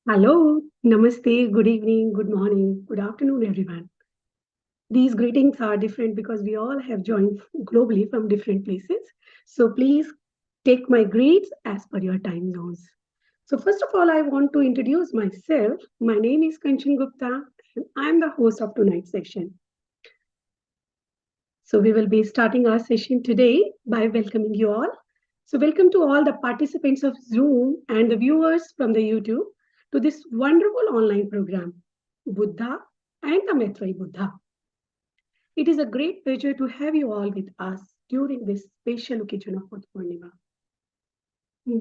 Hello, namaste, good evening, good morning, good afternoon, everyone. These greetings are different because we all have joined globally from different places. So please take my greets as per your time zones. So, first of all, I want to introduce myself. My name is Kanchan Gupta, and I'm the host of tonight's session. So, we will be starting our session today by welcoming you all. So, welcome to all the participants of Zoom and the viewers from the YouTube to this wonderful online program, Buddha and the Maitreyi Buddha. It is a great pleasure to have you all with us during this special occasion of Buddha Purnima.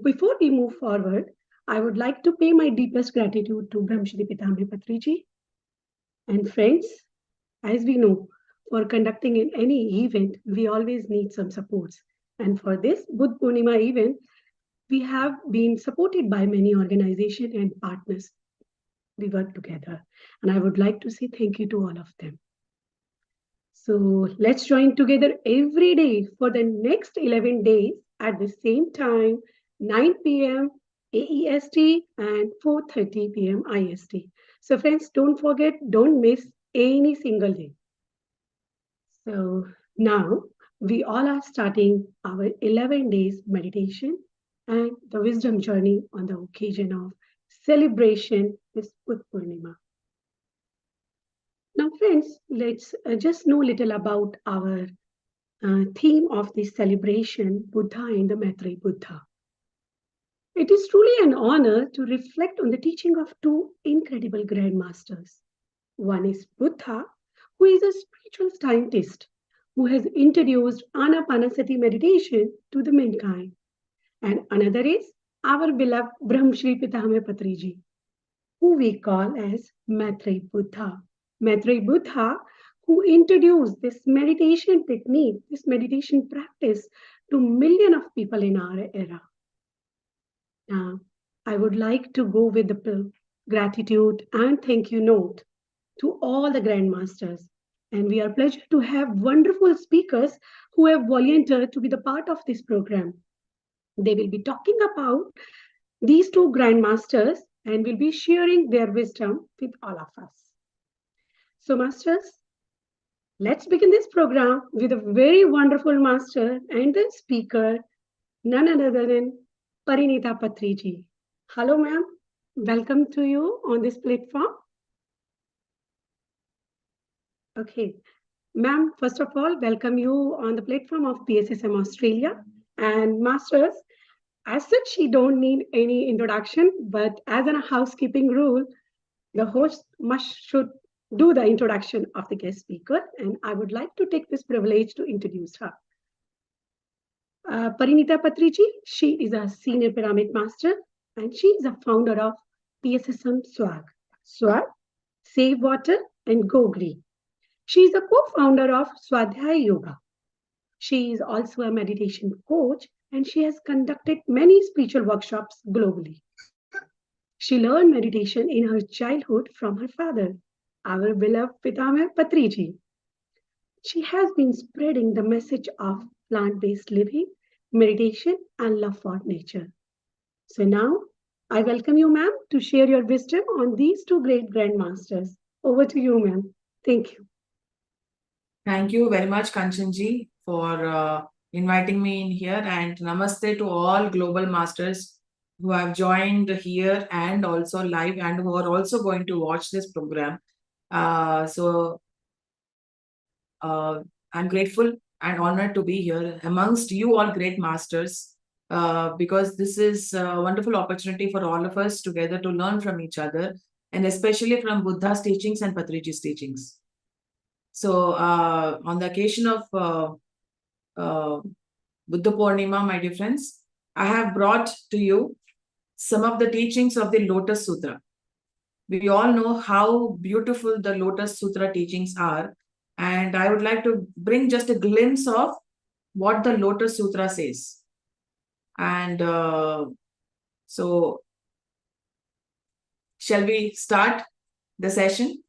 Before we move forward, I would like to pay my deepest gratitude to Brahmarshi Pitamaha Patriji and friends. As we know, for conducting in any event, we always need some supports. And for this Buddha Purnima event, we have been supported by many organizations and partners. We work together. And I would like to say thank you to all of them. So let's join together every day for the next 11 days at the same time, 9 p.m. AEST and 4:30 p.m. IST. So friends, don't forget, don't miss any single day. So now we all are starting our 11 days meditation and the wisdom journey on the occasion of celebration this Buddha Purnima. Now, friends, let's just know a little about our theme of this celebration, Buddha and the Maitreyi Buddha. It is truly an honor to reflect on the teaching of two incredible Grand Masters. One is Buddha, who is a spiritual scientist who has introduced Anapanasati meditation to the mankind. And another is our beloved Brahmarshi Pitamaha Patriji, who we call as Maitreyi Buddha. Maitreyi Buddha, who introduced this meditation technique, this meditation practice to millions of people in our era. Now, I would like to go with the gratitude and thank you note to all the Grand Masters. And we are pleased to have wonderful speakers who have volunteered to be the part of this program. They will be talking about these two Grand Masters and will be sharing their wisdom with all of us. So, Masters, let's begin this program with a very wonderful master and the speaker, none other than Parinitha Patriji. Hello, ma'am. Welcome to you on this platform. Okay. Ma'am, first of all, welcome you on the platform of pssm Australia. And Masters, as such, you don't need any introduction, but as a housekeeping rule, the host should do the introduction of the guest speaker, and I would like to take this privilege to introduce her. Parinitha Patriji, she is a senior pyramid master, and she is a founder of pssm Swag. Swag, Save Water and Go Green. She is a co-founder of Swadhyaya Yoga. She is also a meditation coach, and she has conducted many spiritual workshops globally. She learned meditation in her childhood from her father, our beloved Pitamaha Patriji. She has been spreading the message of plant-based living, meditation, and love for nature. So now, I welcome you, ma'am, to share your wisdom on these two great grandmasters. Over to you, ma'am. Thank you. Thank you very much, Kanchanji, for inviting me in here, and namaste to all global masters who have joined here and also live and who are also going to watch this program. I'm grateful and honored to be here amongst you all great masters because this is a wonderful opportunity for all of us together to learn from each other, and especially from Buddha's teachings and Patriji's teachings. So, on the occasion of Buddha Purnima, my dear friends, I have brought to you some of the teachings of the Lotus Sutra. We all know how beautiful the Lotus Sutra teachings are, and I would like to bring just a glimpse of what the Lotus Sutra says. And so, shall we start the session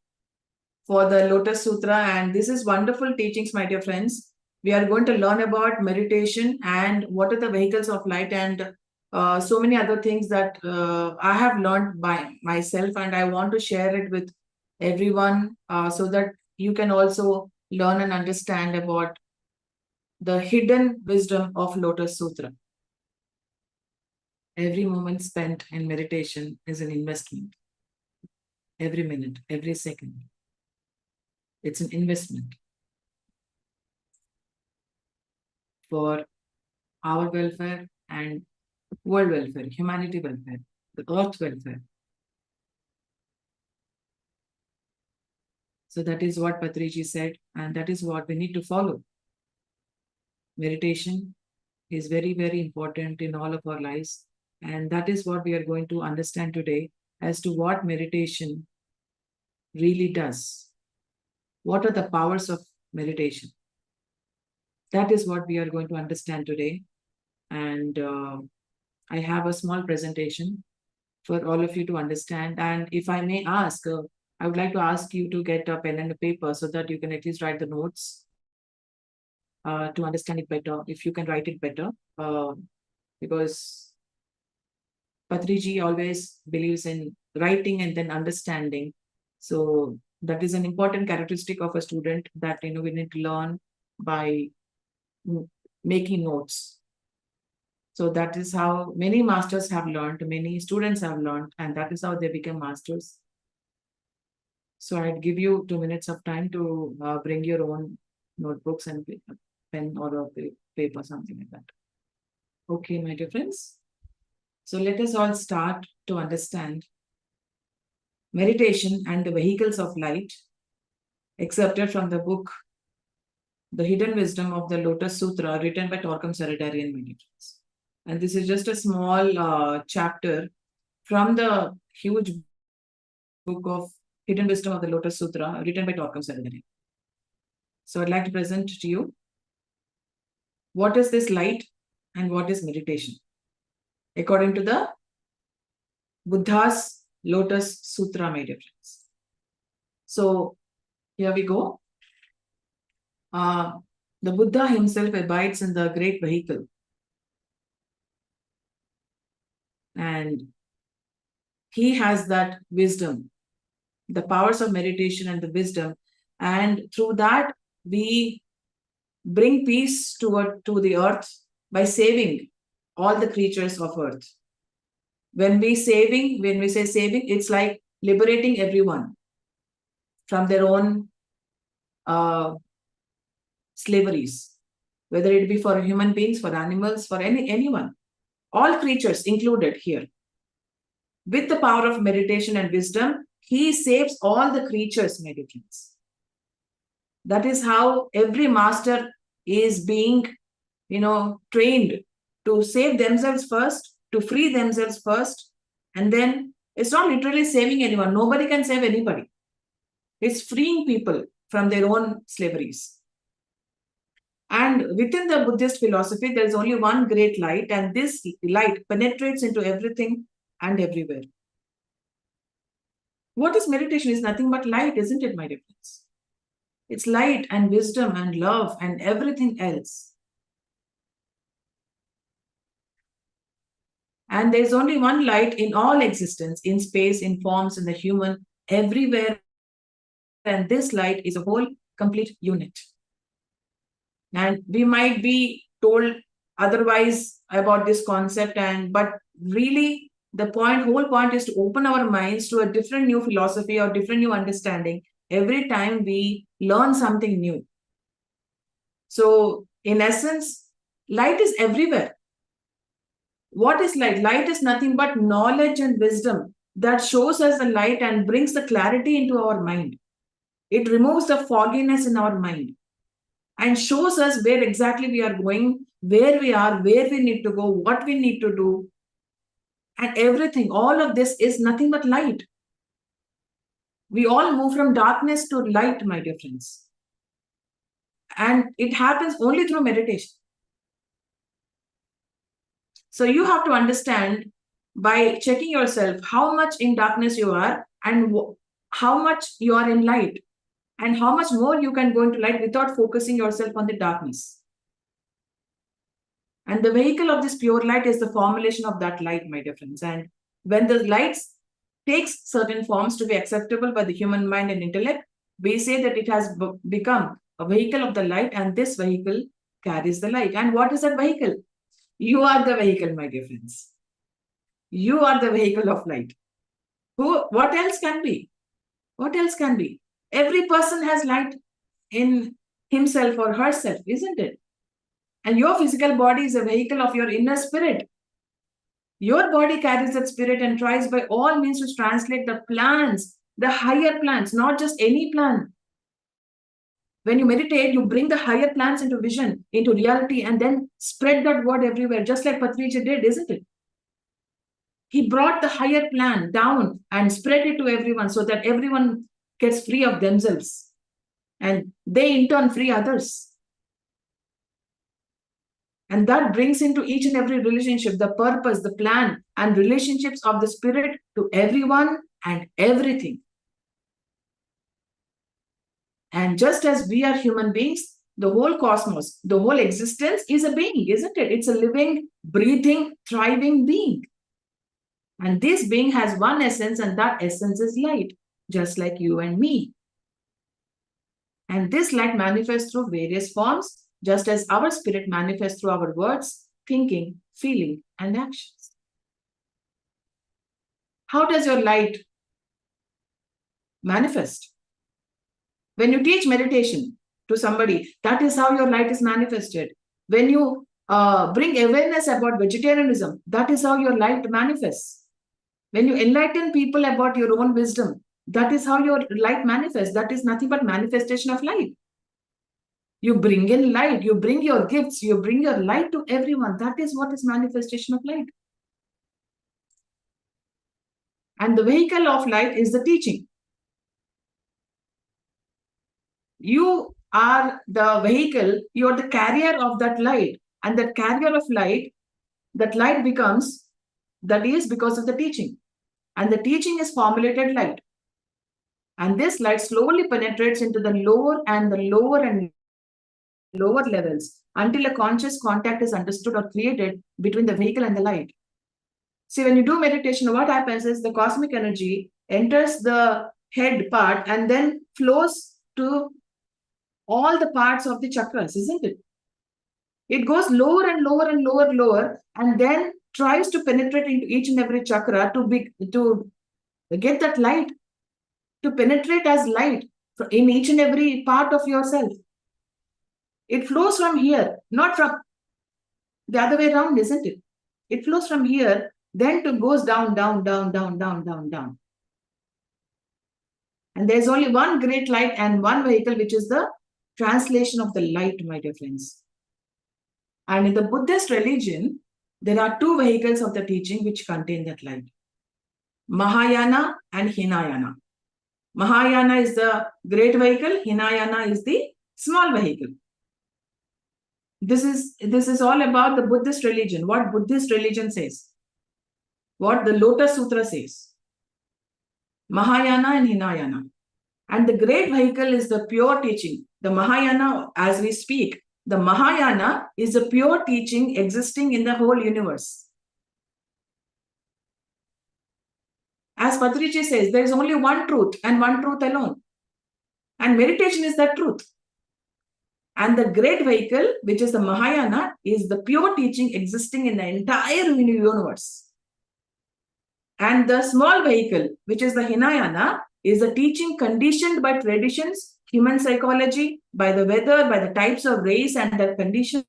for the Lotus Sutra? And this is wonderful teachings, my dear friends. We are going to learn about meditation and what are the vehicles of light and so many other things that I have learned by myself, and I want to share it with everyone so that you can also learn and understand about the hidden wisdom of Lotus Sutra. Every moment spent in meditation is an investment. Every minute, every second. It's an investment for our welfare and world welfare, humanity welfare, the earth welfare. So that is what Patriji said, and that is what we need to follow. Meditation is very, very important in all of our lives. And that is what we are going to understand today as to what meditation really does. What are the powers of meditation? That is what we are going to understand today. And I have a small presentation for all of you to understand. And if I may ask, I would like to ask you to get a pen and a paper so that you can at least write the notes to understand it better, if you can write it better. Because Patriji always believes in writing and then understanding. So that is an important characteristic of a student that we need to learn by making notes. So that is how many masters have learned, many students have learned, and that is how they become masters. So I'd give you 2 minutes of time to bring your own notebooks and pen or a paper, something like that. Okay, my dear friends. So let us all start to understand meditation and the vehicles of light, excerpted from the book The Hidden Wisdom of the Lotus Sutra, written by Torokom Saraydarian, my dear friends. And this is just a small chapter from the huge book of Hidden Wisdom of the Lotus Sutra, written by Torokom Saraydarian. So I'd like to present to you what is this light and what is meditation, according to the Buddha's Lotus Sutra, my dear friends. So here we go. The Buddha himself abides in the great vehicle. And he has that wisdom, the powers of meditation and the wisdom. And through that, we bring peace to the earth by saving all the creatures of earth. When we say saving, it's like liberating everyone from their own slaveries, whether it be for human beings, for animals, for anyone, all creatures included here. With the power of meditation and wisdom, he saves all the creatures, my dear friends. That is how every master is being, trained to save themselves first, to free themselves first, and then it's not literally saving anyone. Nobody can save anybody. It's freeing people from their own slaveries. And within the Buddhist philosophy, there is only one great light, and this light penetrates into everything and everywhere. What is meditation? Is nothing but light, isn't it, my dear friends? It's light and wisdom and love and everything else. And there's only one light in all existence, in space, in forms, in the human, everywhere. And this light is a whole complete unit. And we might be told otherwise about this concept, but really the whole point is to open our minds to a different new philosophy or different new understanding every time we learn something new. So in essence, light is everywhere. What is light? Light is nothing but knowledge and wisdom that shows us the light and brings the clarity into our mind. It removes the fogginess in our mind and shows us where exactly we are going, where we are, where we need to go, what we need to do. And everything, all of this is nothing but light. We all move from darkness to light, my dear friends. And it happens only through meditation. So you have to understand by checking yourself how much in darkness you are and how much you are in light, and how much more you can go into light without focusing yourself on the darkness. And the vehicle of this pure light is the formulation of that light, my dear friends. And when the light takes certain forms to be acceptable by the human mind and intellect, we say that it has become a vehicle of the light, and this vehicle carries the light. And what is that vehicle? You are the vehicle, my dear friends. You are the vehicle of light. What else can be? What else can be? Every person has light in himself or herself, isn't it? And your physical body is a vehicle of your inner spirit. Your body carries that spirit and tries by all means to translate the plans, the higher plans, not just any plan. When you meditate, you bring the higher plans into vision, into reality, and then spread that word everywhere, just like Patriji did, isn't it? He brought the higher plan down and spread it to everyone so that everyone gets free of themselves. And they in turn free others. And that brings into each and every relationship the purpose, the plan, and relationships of the spirit to everyone and everything. And just as we are human beings, the whole cosmos, the whole existence is a being, isn't it? It's a living, breathing, thriving being. And this being has one essence, and that essence is light, just like you and me. And this light manifests through various forms, just as our spirit manifests through our words, thinking, feeling, and actions. How does your light manifest? When you teach meditation to somebody, that is how your light is manifested. When you bring awareness about vegetarianism, that is how your light manifests. When you enlighten people about your own wisdom, that is how your light manifests. That is nothing but manifestation of light. You bring in light, you bring your gifts, you bring your light to everyone. That is what is manifestation of light. And the vehicle of light is the teaching. You are the vehicle, you are the carrier of that light. And that carrier of light, that light becomes, that is because of the teaching. And the teaching is formulated light. And this light slowly penetrates into the lower and lower levels until a conscious contact is understood or created between the vehicle and the light. See, when you do meditation, what happens is the cosmic energy enters the head part and then flows to all the parts of the chakras, isn't it? It goes lower and lower and lower, and then tries to penetrate into each and every chakra to get that light, to penetrate as light in each and every part of yourself. It flows from here, not from the other way around, isn't it? It flows from here, then it goes down. And there's only one great light and one vehicle, which is the translation of the light, my dear friends. And in the Buddhist religion, there are two vehicles of the teaching which contain that light. Mahayana and Hinayana. Mahayana is the great vehicle, Hinayana is the small vehicle. This is all about the Buddhist religion, what Buddhist religion says, what the Lotus Sutra says. Mahayana and Hinayana. And the great vehicle is the pure teaching. The Mahayana, as we speak, the Mahayana is a pure teaching existing in the whole universe. As Patriji says, there is only one truth and one truth alone. And meditation is that truth. And the great vehicle, which is the Mahayana, is the pure teaching existing in the entire universe. And the small vehicle, which is the Hinayana, is a teaching conditioned by traditions, human psychology, by the weather, by the types of race and their conditions.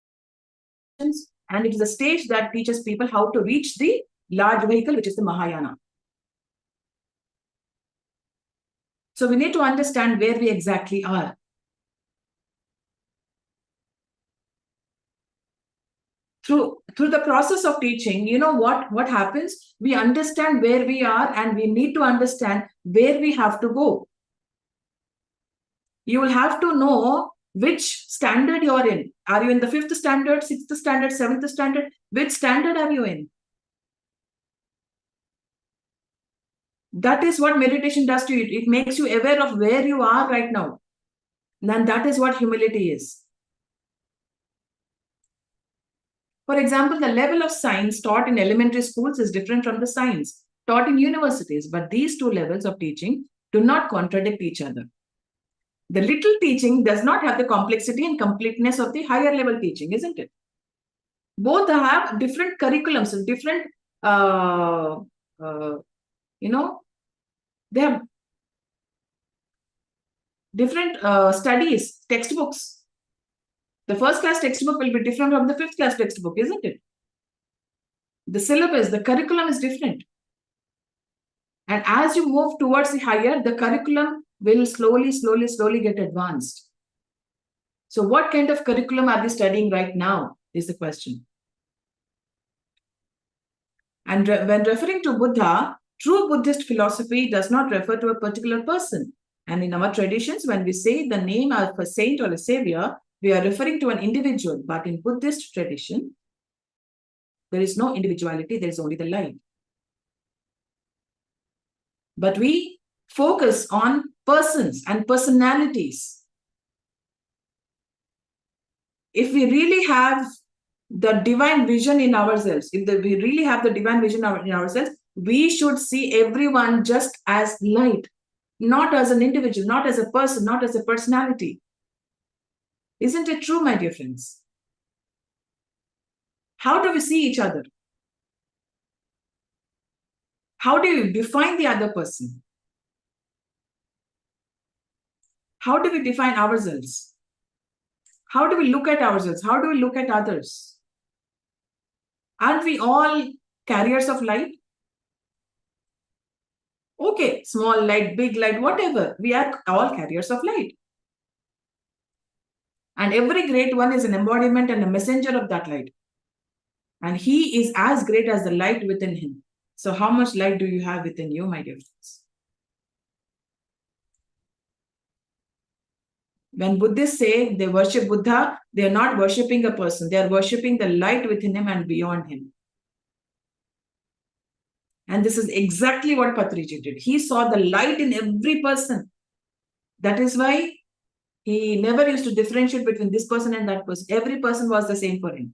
And it is a stage that teaches people how to reach the large vehicle, which is the Mahayana. So we need to understand where we exactly are. Through the process of teaching, you know what happens? We understand where we are and we need to understand where we have to go. You will have to know which standard you are in. Are you in the 5th standard, 6th standard, 7th standard? Which standard are you in? That is what meditation does to you. It makes you aware of where you are right now. And that is what humility is. For example, the level of science taught in elementary schools is different from the science taught in universities, but these two levels of teaching do not contradict each other. The little teaching does not have the complexity and completeness of the higher level teaching, isn't it? Both have different curriculums and different, they have different studies, textbooks. The first class textbook will be different from the fifth class textbook, isn't it? The syllabus, the curriculum is different. And as you move towards the higher, the curriculum will slowly get advanced. So what kind of curriculum are we studying right now is the question. And when referring to Buddha, true Buddhist philosophy does not refer to a particular person. And in our traditions, when we say the name of a saint or a savior, we are referring to an individual. But in Buddhist tradition, there is no individuality, there is only the light. But we focus on persons and personalities. If we really have the divine vision in ourselves, we really have the divine vision in ourselves, we should see everyone just as light, not as an individual, not as a person, not as a personality. Isn't it true, my dear friends? How do we see each other? How do you define the other person? How do we define ourselves? How do we look at ourselves? How do we look at others? Aren't we all carriers of light? Okay, small light, big light, whatever. We are all carriers of light. And every great one is an embodiment and a messenger of that light. And he is as great as the light within him. So how much light do you have within you, my dear friends? When Buddhists say they worship Buddha, they are not worshipping a person. They are worshipping the light within him and beyond him. And this is exactly what Patriji did. He saw the light in every person. That is why he never used to differentiate between this person and that person. Every person was the same for him.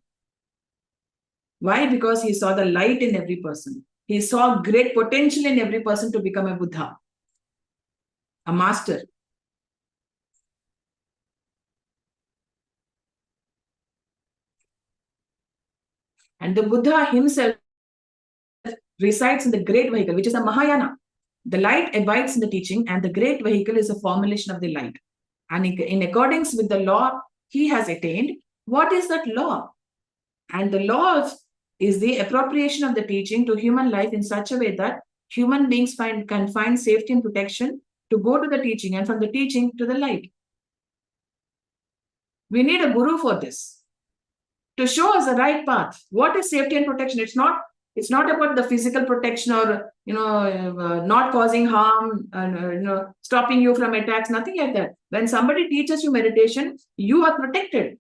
Why? Because he saw the light in every person. He saw great potential in every person to become a Buddha, a master. And the Buddha himself resides in the great vehicle, which is the Mahayana. The light abides in the teaching, and the great vehicle is a formulation of the light. And in accordance with the law he has attained, what is that law? And the law is the appropriation of the teaching to human life in such a way that human beings can find safety and protection to go to the teaching, and from the teaching to the light. We need a guru for this, to show us the right path. What is safety and protection? It's not about the physical protection or not causing harm and stopping you from attacks, nothing like that. When somebody teaches you meditation, you are protected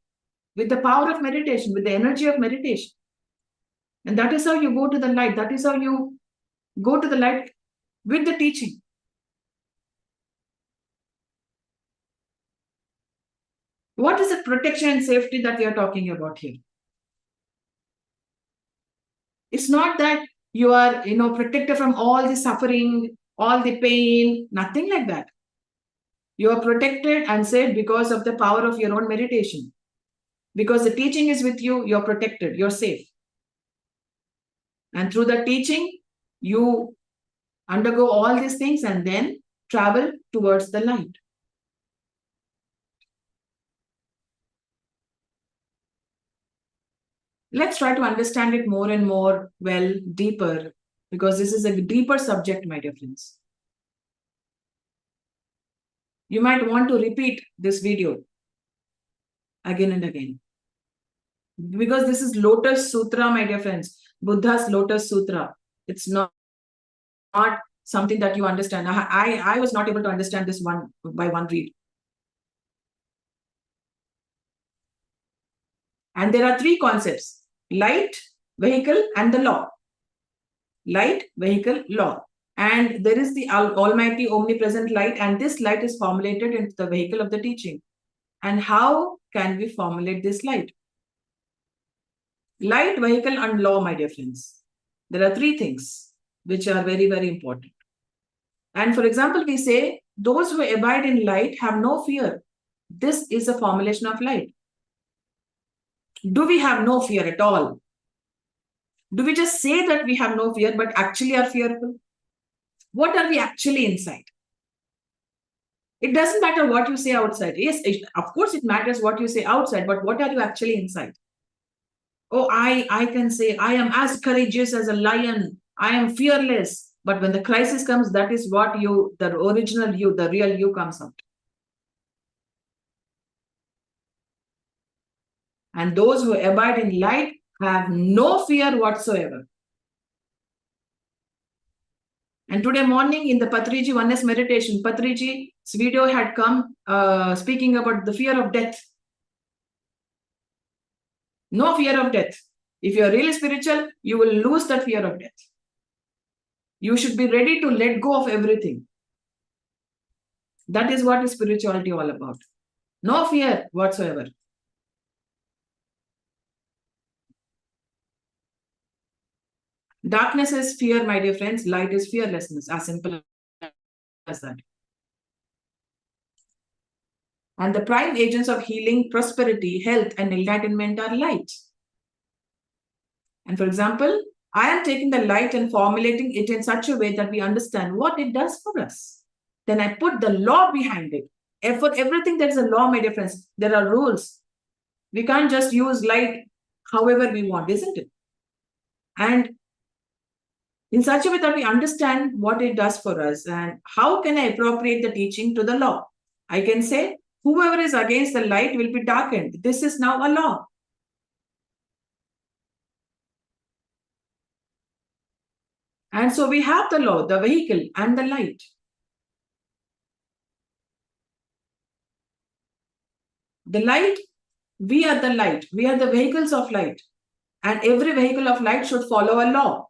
with the power of meditation, with the energy of meditation. And that is how you go to the light. That is how you go to the light with the teaching. What is the protection and safety that we are talking about here? It's not that you are, protected from all the suffering, all the pain, nothing like that. You are protected and safe because of the power of your own meditation. Because the teaching is with you, you're protected, you're safe. And through the teaching, you undergo all these things and then travel towards the light. Let's try to understand it more and more deeper, because this is a deeper subject, my dear friends. You might want to repeat this video again and again, because this is Lotus Sutra, my dear friends. Buddha's Lotus Sutra. It's not something that you understand. I was not able to understand this by one read. And there are three concepts: light, vehicle, and the law. Light, vehicle, law. And there is the almighty omnipresent light, and this light is formulated into the vehicle of the teaching. And how can we formulate this light? Light, vehicle, and law, my dear friends. There are three things which are very, very important. And for example, we say, those who abide in light have no fear. This is a formulation of light. Do we have no fear at all? Do we just say that we have no fear, but actually are fearful? What are we actually inside? It doesn't matter what you say outside. Yes, of course it matters what you say outside, but what are you actually inside? Oh, I can say I am as courageous as a lion. I am fearless. But when the crisis comes, that is what you, the original you, the real you comes out. And those who abide in light have no fear whatsoever. And today morning in the Patriji Oneness Meditation, Patriji's video had come speaking about the fear of death. No fear of death. If you are really spiritual, you will lose that fear of death. You should be ready to let go of everything. That is what is spirituality all about. No fear whatsoever. Darkness is fear, my dear friends. Light is fearlessness. As simple as that. And the prime agents of healing, prosperity, health, and enlightenment are light. And for example, I am taking the light and formulating it in such a way that we understand what it does for us. Then I put the law behind it. And for everything, there is a law, my dear friends. There are rules. We can't just use light however we want, isn't it? And in such a way that we understand what it does for us and how can I appropriate the teaching to the law. I can say, whoever is against the light will be darkened. This is now a law. And so we have the law, the vehicle, and the light. The light, we are the light. We are the vehicles of light. And every vehicle of light should follow a law.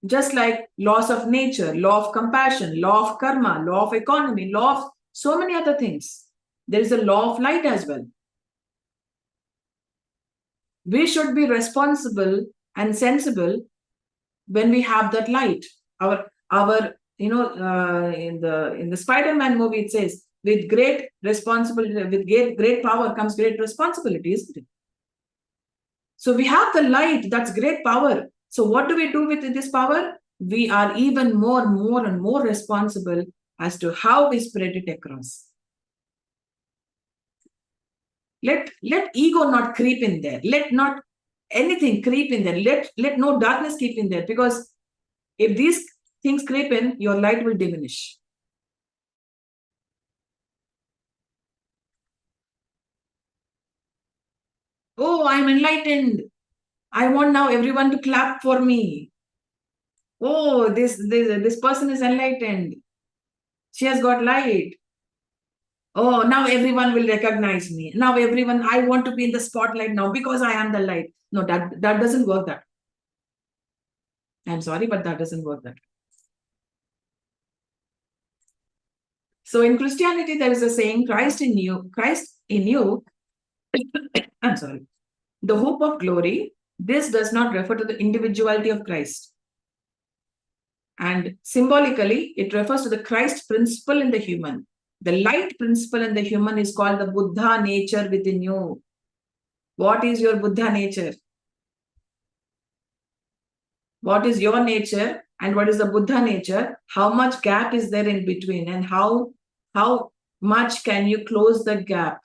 Just like laws of nature, law of compassion, law of karma, law of economy, law of so many other things. There is a law of light as well. We should be responsible and sensible when we have that light. Our in the Spider-Man movie it says, with great responsibility, with great power comes great responsibility, isn't it? So we have the light, that's great power. So what do we do with this power? We are even more and more responsible as to how we spread it across. Let ego not creep in there. Let not anything creep in there. Let no darkness keep in there, because if these things creep in, your light will diminish. Oh, I'm enlightened. I want now everyone to clap for me. Oh, this person is enlightened. She has got light. Oh, now everyone will recognize me. Now everyone, I want to be in the spotlight now because I am the light. No, that doesn't work that. I'm sorry, but that doesn't work that. So in Christianity, there is a saying, Christ in you, I'm sorry, the hope of glory. This does not refer to the individuality of Christ. And symbolically, it refers to the Christ principle in the human. The light principle in the human is called the Buddha nature within you. What is your Buddha nature? What is your nature and what is the Buddha nature? How much gap is there in between, and how much can you close that gap?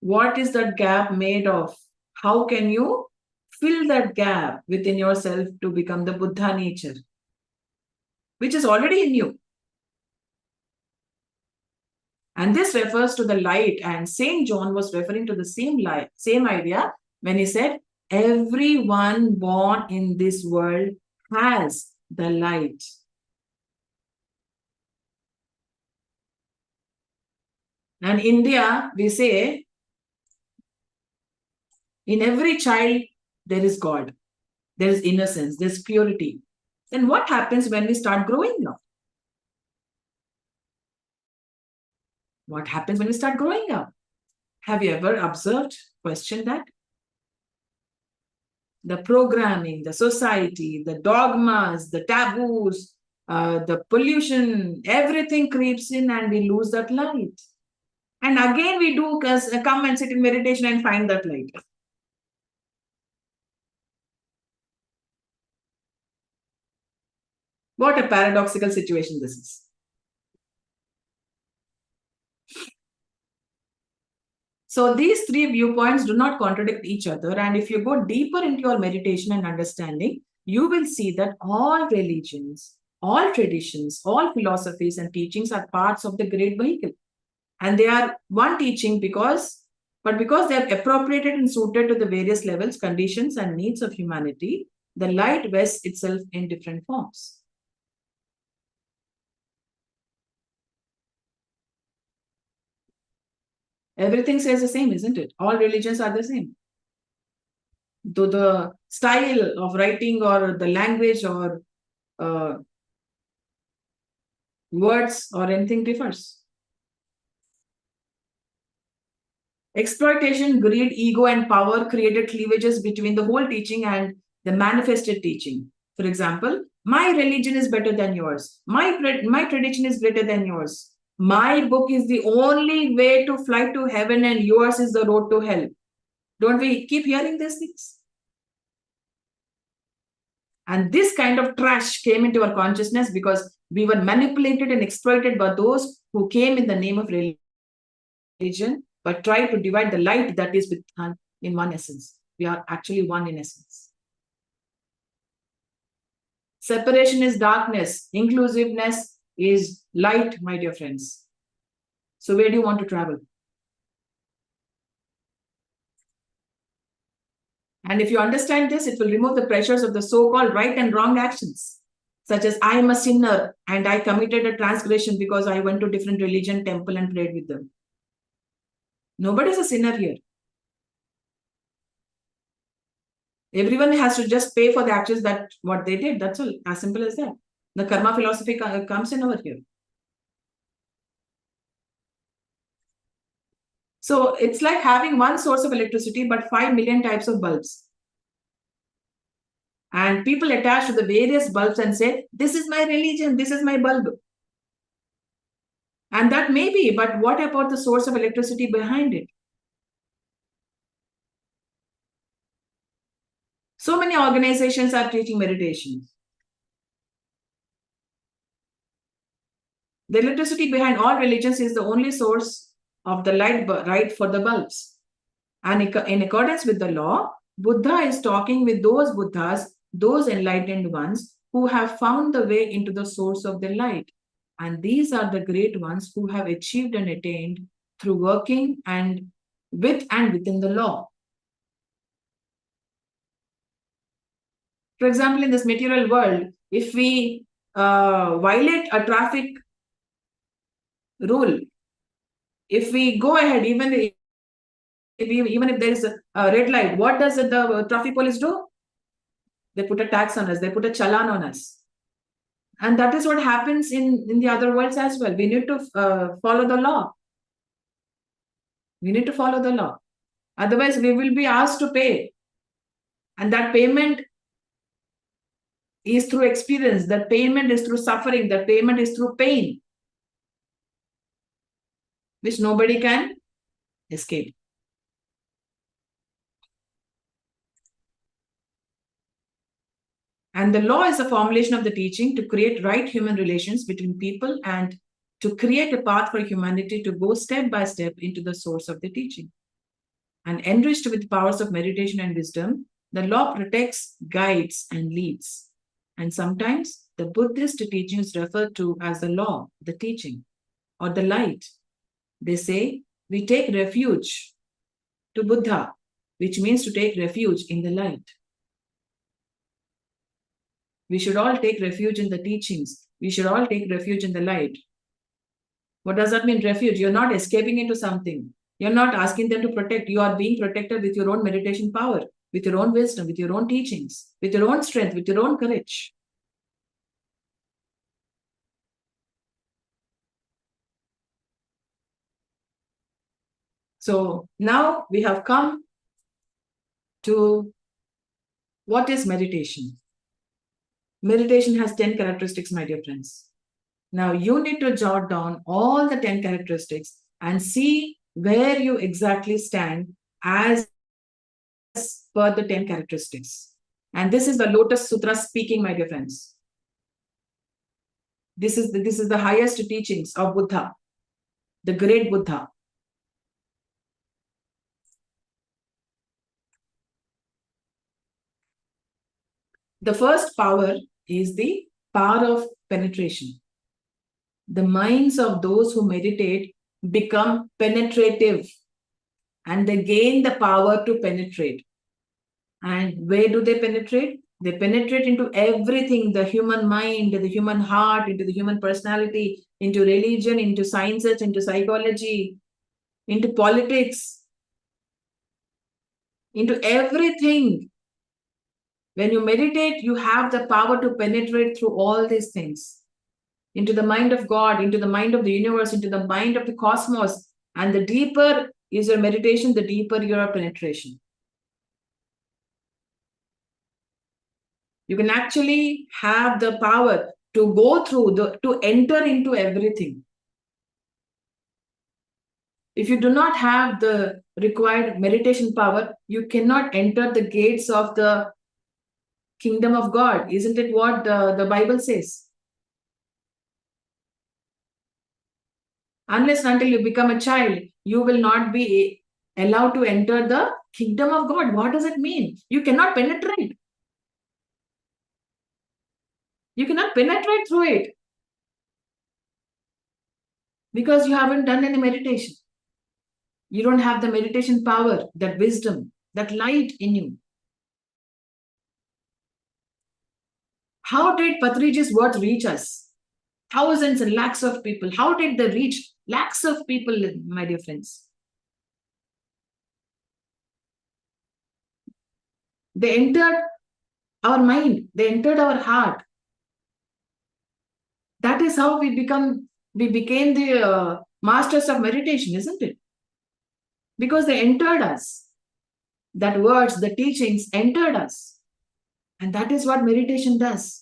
What is that gap made of? How can you fill that gap within yourself to become the Buddha nature, which is already in you? And this refers to the light, and Saint John was referring to the same light, same idea when he said, everyone born in this world has the light. And in India, we say, in every child, there is God. There is innocence, there's purity. Then what happens when we start growing up? What happens when we start growing up? Have you ever observed, questioned that? The programming, the society, the dogmas, the taboos, the pollution, everything creeps in and we lose that light. And again, we do come and sit in meditation and find that light. What a paradoxical situation this is. So these three viewpoints do not contradict each other. And if you go deeper into your meditation and understanding, you will see that all religions, all traditions, all philosophies and teachings are parts of the great vehicle. And they are one teaching because they are appropriated and suited to the various levels, conditions, and needs of humanity, the light vests itself in different forms. Everything says the same, isn't it? All religions are the same. Though the style of writing or the language or words or anything differs. Exploitation, greed, ego, and power created cleavages between the whole teaching and the manifested teaching. For example, my religion is better than yours. My tradition is greater than yours. My book is the only way to fly to heaven and yours is the road to hell. Don't we keep hearing these things? And this kind of trash came into our consciousness because we were manipulated and exploited by those who came in the name of religion, but tried to divide the light that is in one essence. We are actually one in essence. Separation is darkness. Inclusiveness is light, my dear friends. So where do you want to travel? And if you understand this, it will remove the pressures of the so-called right and wrong actions, such as I am a sinner and I committed a transgression because I went to different religion, temple and prayed with them. Nobody is a sinner here. Everyone has to just pay for the actions that what they did. That's all, as simple as that. The karma philosophy comes in over here. So it's like having one source of electricity, but 5 million types of bulbs. And people attach to the various bulbs and say, this is my religion, this is my bulb. And that may be, but what about the source of electricity behind it? So many organizations are teaching meditation. The electricity behind all religions is the only source of the light right for the bulbs. And in accordance with the law, Buddha is talking with those Buddhas, those enlightened ones who have found the way into the source of the light. And these are the great ones who have achieved and attained through working and with and within the law. For example, in this material world, if we violate a traffic rule, if we go ahead, even if there is a red light, what does the traffic police do? They put a tax on us, they put a challan on us. And that is what happens in the other worlds as well. We need to follow the law. We need to follow the law. Otherwise, we will be asked to pay. And that payment is through experience. That payment is through suffering. That payment is through pain, which nobody can escape. And the law is a formulation of the teaching to create right human relations between people and to create a path for humanity to go step by step into the source of the teaching. And enriched with powers of meditation and wisdom, the law protects, guides, and leads. And sometimes the Buddhist teaching is referred to as the law, the teaching, or the light. They say, we take refuge to Buddha, which means to take refuge in the light. We should all take refuge in the teachings. We should all take refuge in the light. What does that mean, refuge? You're not escaping into something. You're not asking them to protect. You are being protected with your own meditation power, with your own wisdom, with your own teachings, with your own strength, with your own courage. So now we have come to what is meditation. Meditation has 10 characteristics, my dear friends. Now you need to jot down all the 10 characteristics and see where you exactly stand as per the 10 characteristics. And this is the Lotus Sutra speaking, my dear friends. This is the highest teachings of Buddha, the great Buddha. The first power is the power of penetration. The minds of those who meditate become penetrative and they gain the power to penetrate. And where do they penetrate? They penetrate into everything, the human mind, the human heart, into the human personality, into religion, into sciences, into psychology, into politics, into everything. When you meditate, you have the power to penetrate through all these things, into the mind of God, into the mind of the universe, into the mind of the cosmos. And the deeper is your meditation, the deeper your penetration. You can actually have the power to go through, to enter into everything. If you do not have the required meditation power, you cannot enter the gates of the kingdom of God. Isn't it what the Bible says? Unless and until you become a child, you will not be allowed to enter the kingdom of God. What does it mean? You cannot penetrate. You cannot penetrate through it because you haven't done any meditation. You don't have the meditation power, that wisdom, that light in you. How did Patriji's words reach us? Thousands and lakhs of people. How did they reach lakhs of people, my dear friends? They entered our mind. They entered our heart. That is how we became the masters of meditation, isn't it? Because they entered us. That words, the teachings entered us. And that is what meditation does.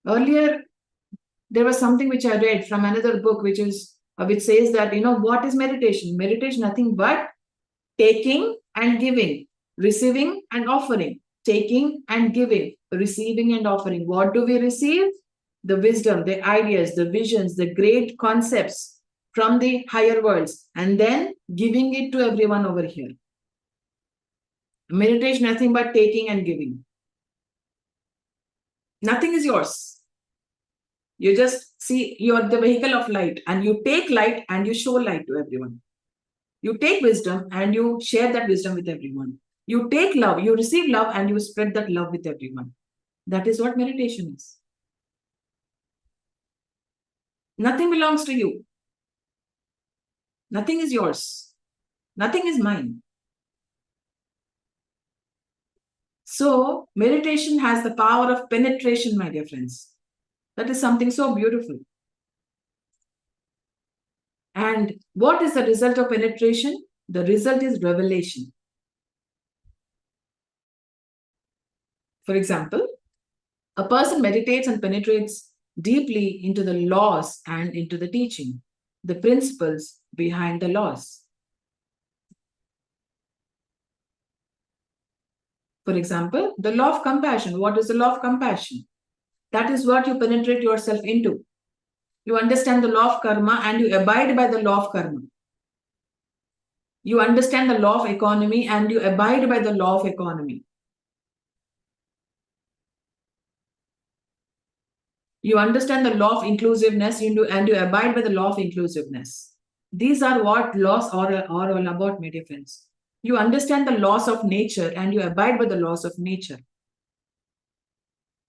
Earlier, there was something which I read from another book, which says that, what is meditation? Meditation, nothing but taking and giving, receiving and offering, taking and giving, receiving and offering. What do we receive? The wisdom, the ideas, the visions, the great concepts from the higher worlds, and then giving it to everyone over here. Meditation, nothing but taking and giving. Nothing is yours. You just see, you're the vehicle of light, and you take light and you show light to everyone. You take wisdom and you share that wisdom with everyone. You take love, you receive love, and you spread that love with everyone. That is what meditation is. Nothing belongs to you. Nothing is yours. Nothing is mine. So, meditation has the power of penetration, my dear friends. That is something so beautiful. And what is the result of penetration? The result is revelation. For example, a person meditates and penetrates deeply into the laws and into the teaching, the principles behind the laws. For example, the law of compassion. What is the law of compassion? That is what you penetrate yourself into. You understand the law of karma and you abide by the law of karma. You understand the law of economy and you abide by the law of economy. You understand the law of inclusiveness and you abide by the law of inclusiveness. These are what laws are all about, my dear friends. You understand the laws of nature and you abide by the laws of nature.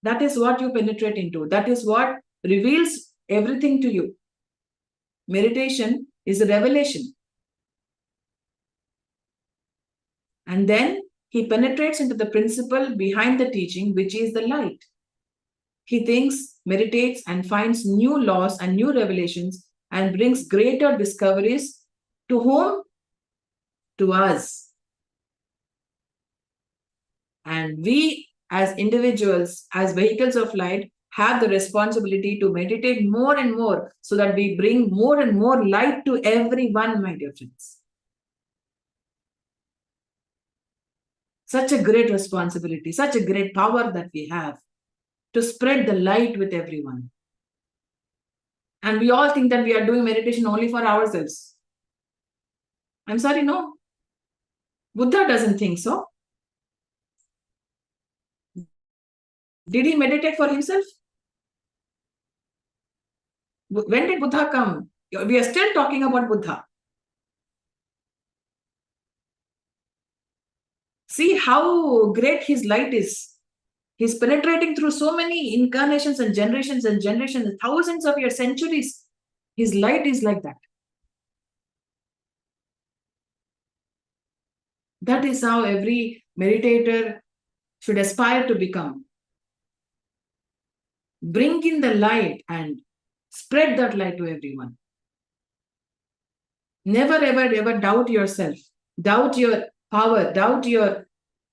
That is what you penetrate into. That is what reveals everything to you. Meditation is a revelation. And then he penetrates into the principle behind the teaching, which is the light. He thinks, meditates, and finds new laws and new revelations and brings greater discoveries to whom? To us. And we as individuals, as vehicles of light, have the responsibility to meditate more and more so that we bring more and more light to everyone, my dear friends. Such a great responsibility, such a great power that we have to spread the light with everyone. And we all think that we are doing meditation only for ourselves. I'm sorry, no. Buddha doesn't think so. Did he meditate for himself? When did Buddha come? We are still talking about Buddha. See how great his light is. He's penetrating through so many incarnations and generations, thousands of years, centuries. His light is like that. That is how every meditator should aspire to become. Bring in the light and spread that light to everyone. Never, ever, ever doubt yourself. Doubt your power. Doubt your,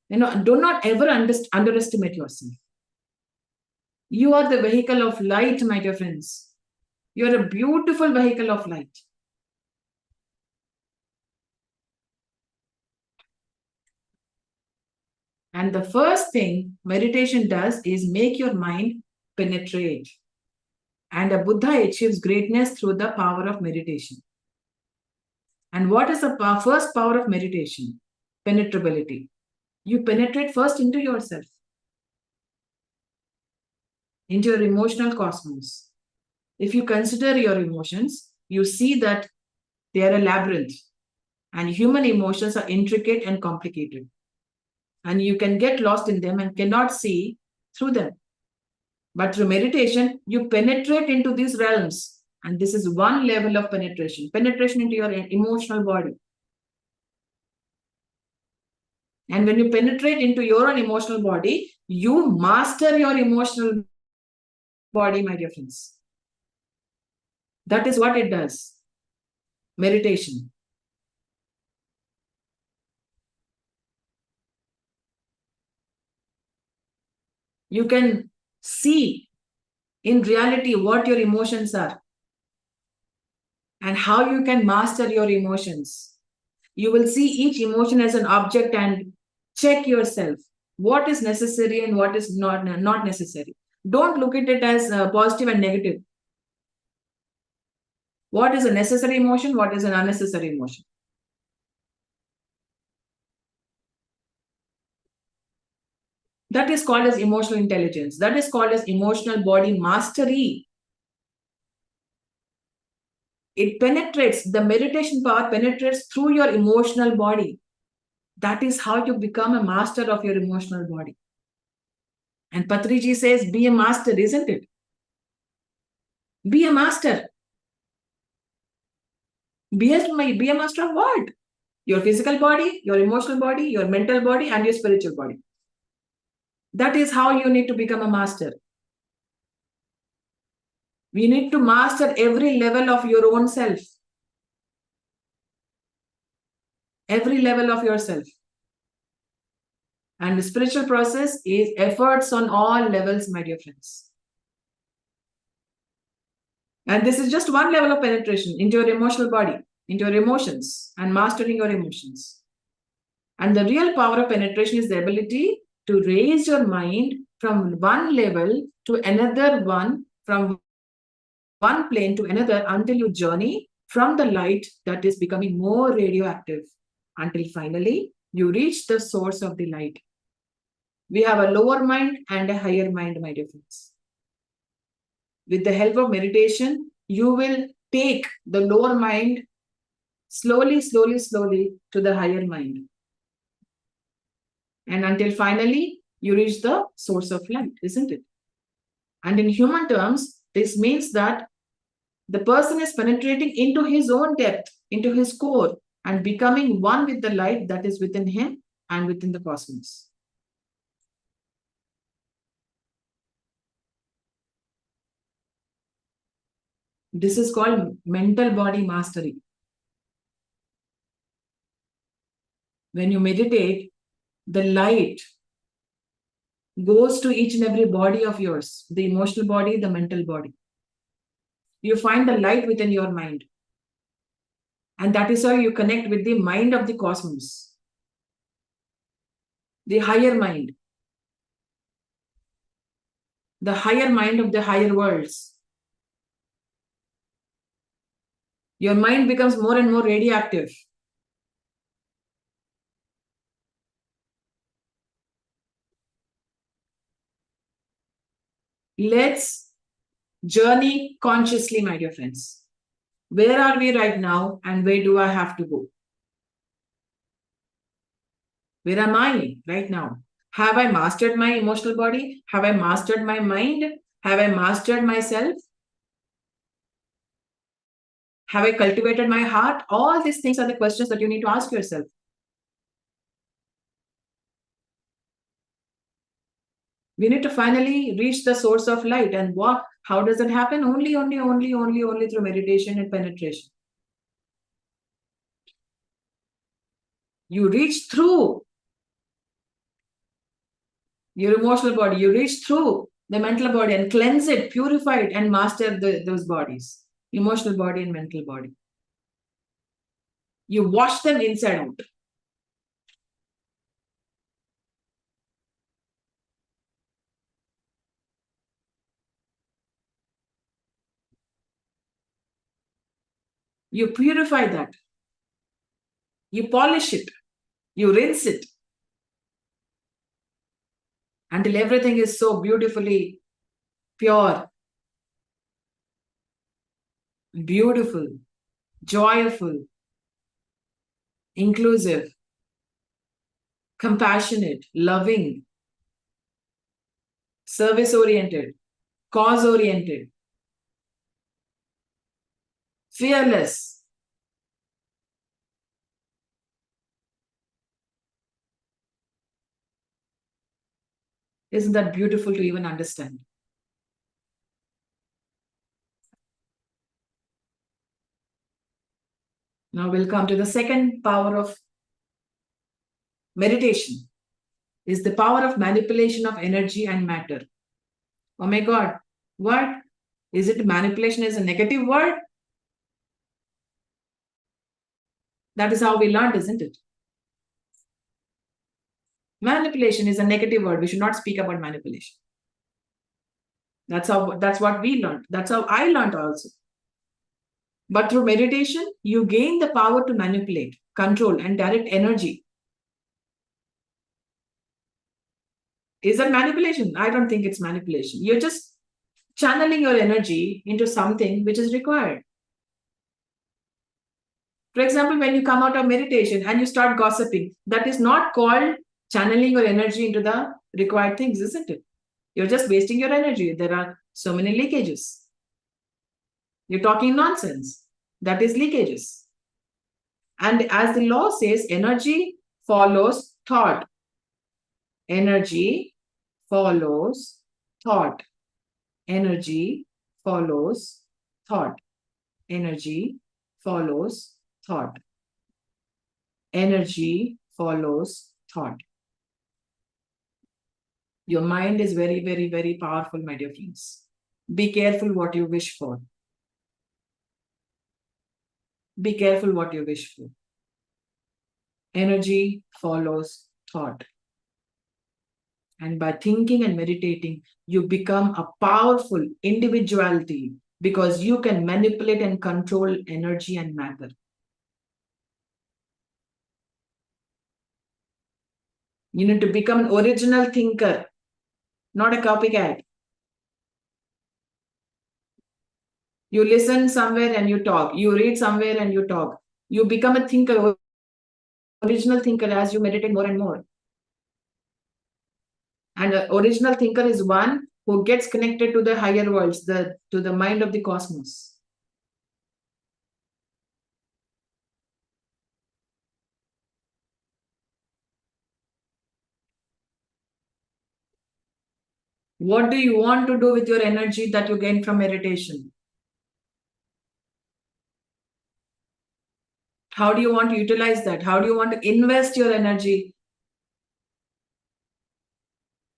do not ever underestimate yourself. You are the vehicle of light, my dear friends. You are a beautiful vehicle of light. And the first thing meditation does is make your mind penetrate. And a Buddha achieves greatness through the power of meditation. And what is the first power of meditation? Penetrability. You penetrate first into yourself, into your emotional cosmos. If you consider your emotions, you see that they are a labyrinth. And human emotions are intricate and complicated. And you can get lost in them and cannot see through them. But through meditation, you penetrate into these realms. And this is one level of penetration into your emotional body. And when you penetrate into your own emotional body, you master your emotional body, my dear friends. That is what it does. Meditation. You can see in reality what your emotions are and how you can master your emotions. You will see each emotion as an object and check yourself what is necessary and what is not necessary. Don't look at it as positive and negative. What is a necessary emotion? What is an unnecessary emotion? That is called as emotional intelligence. That is called as emotional body mastery. It penetrates, the meditation power penetrates through your emotional body. That is how you become a master of your emotional body. And Patriji says, be a master, isn't it? Be a master. Be a master of what? Your physical body, your emotional body, your mental body, and your spiritual body. That is how you need to become a master. We need to master every level of your own self. Every level of yourself. And the spiritual process is efforts on all levels, my dear friends. And this is just one level of penetration into your emotional body, into your emotions, and mastering your emotions. And the real power of penetration is the ability to raise your mind from one level to another one, from one plane to another, until you journey from the light that is becoming more radioactive, until finally you reach the source of the light. We have a lower mind and a higher mind, my dear friends. With the help of meditation, you will take the lower mind slowly to the higher mind. And until finally you reach the source of light, isn't it? And in human terms, this means that the person is penetrating into his own depth, into his core, and becoming one with the light that is within him and within the cosmos. This is called mental body mastery. When you meditate, the light goes to each and every body of yours, the emotional body, the mental body. You find the light within your mind. And that is how you connect with the mind of the cosmos, the higher mind, the higher mind of the higher worlds. Your mind becomes more and more radioactive. Let's journey consciously, my dear friends. Where are we right now and where do I have to go? Where am I right now? Have I mastered my emotional body? Have I mastered my mind? Have I mastered myself? Have I cultivated my heart? All these things are the questions that you need to ask yourself. We need to finally reach the source of light. And how does it happen? Only through meditation and penetration. You reach through your emotional body, you reach through the mental body and cleanse it, purify it, and master those bodies, emotional body and mental body. You wash them inside out. You purify that. You polish it. You rinse it. Until everything is so beautifully pure, beautiful, joyful, inclusive, compassionate, loving, service-oriented, cause-oriented, fearless. Isn't that beautiful to even understand? Now we'll come to the second power of meditation, is the power of manipulation of energy and matter. Oh my God, what? Is it manipulation is a negative word? That is how we learned, isn't it? Manipulation is a negative word. We should not speak about manipulation. That's what we learned. That's how I learned also. But through meditation, you gain the power to manipulate, control, and direct energy. Is that manipulation? I don't think it's manipulation. You're just channeling your energy into something which is required. For example, when you come out of meditation and you start gossiping, that is not called channeling your energy into the required things, isn't it? You're just wasting your energy. There are so many leakages. You're talking nonsense. That is leakages. And as the law says, energy follows thought. Energy follows thought. Energy follows thought. Energy follows thought. Energy follows thought. Your mind is very, very, very powerful, my dear friends. Be careful what you wish for. Be careful what you wish for. Energy follows thought. And by thinking and meditating, you become a powerful individuality because you can manipulate and control energy and matter. You need to become an original thinker, not a copycat. You listen somewhere and you talk. You read somewhere and you talk. You become a thinker, original thinker as you meditate more and more. And an original thinker is one who gets connected to the higher worlds, to the mind of the cosmos. What do you want to do with your energy that you gain from meditation? How do you want to utilize that? How do you want to invest your energy?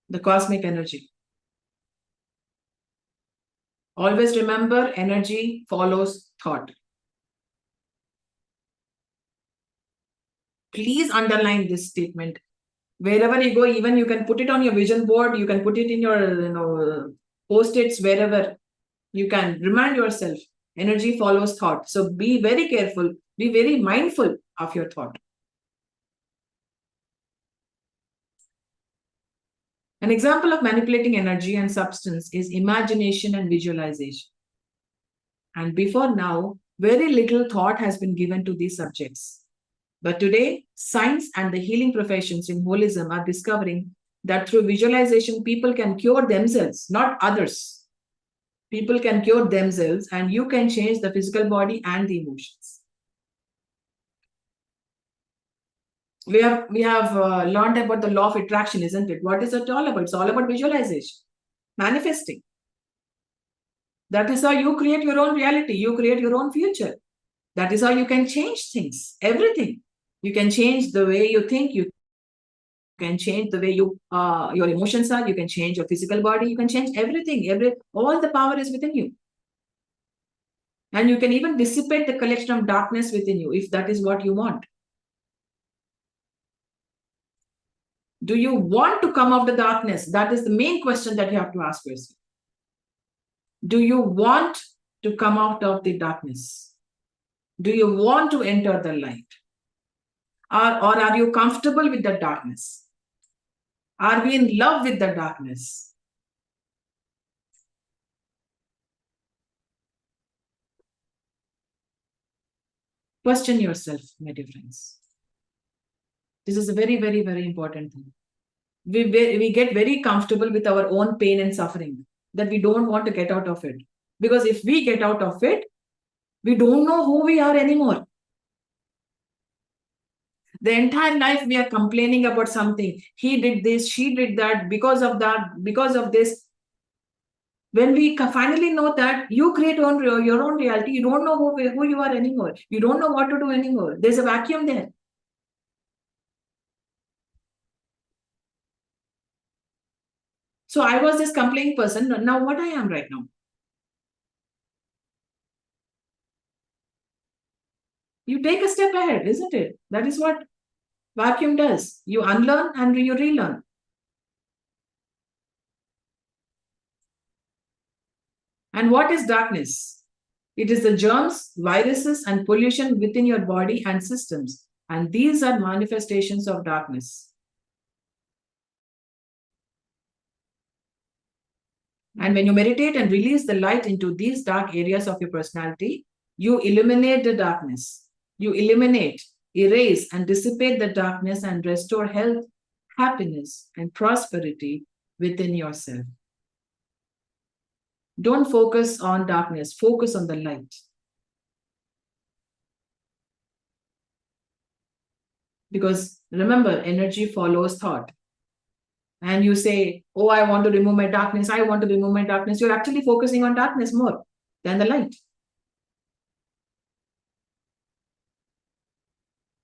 The cosmic energy. Always remember, energy follows thought. Please underline this statement. Wherever you go, even you can put it on your vision board, you can put it in your post-its, wherever. You can remind yourself, energy follows thought. So be very careful, be very mindful of your thought. An example of manipulating energy and substance is imagination and visualization. And before now, very little thought has been given to these subjects. But today, science and the healing professions in holism are discovering that through visualization, people can cure themselves, not others. People can cure themselves, and you can change the physical body and the emotions. We have learned about the law of attraction, isn't it? What is it all about? It's all about visualization, manifesting. That is how you create your own reality. You create your own future. That is how you can change things, everything. You can change the way you think. You can change the way your emotions are. You can change your physical body. You can change everything. All the power is within you. And you can even dissipate the collection of darkness within you if that is what you want. Do you want to come out of the darkness? That is the main question that you have to ask yourself. Do you want to come out of the darkness? Do you want to enter the light? Or are you comfortable with the darkness? Are we in love with the darkness? Question yourself, my dear friends. This is a very, very, very important thing. We get very comfortable with our own pain and suffering, that we don't want to get out of it. Because if we get out of it, we don't know who we are anymore. The entire life we are complaining about something. He did this, she did that, because of that, because of this. When we finally know that you create your own reality, you don't know who you are anymore. You don't know what to do anymore. There's a vacuum there. So I was this complaining person. Now what I am right now? You take a step ahead, isn't it? That is what vacuum does. You unlearn and you relearn. And what is darkness? It is the germs, viruses, and pollution within your body and systems. And these are manifestations of darkness. And when you meditate and release the light into these dark areas of your personality, you eliminate the darkness. You eliminate, erase, and dissipate the darkness and restore health, happiness, and prosperity within yourself. Don't focus on darkness, focus on the light. Because remember, energy follows thought. And you say, oh, I want to remove my darkness, I want to remove my darkness. You're actually focusing on darkness more than the light.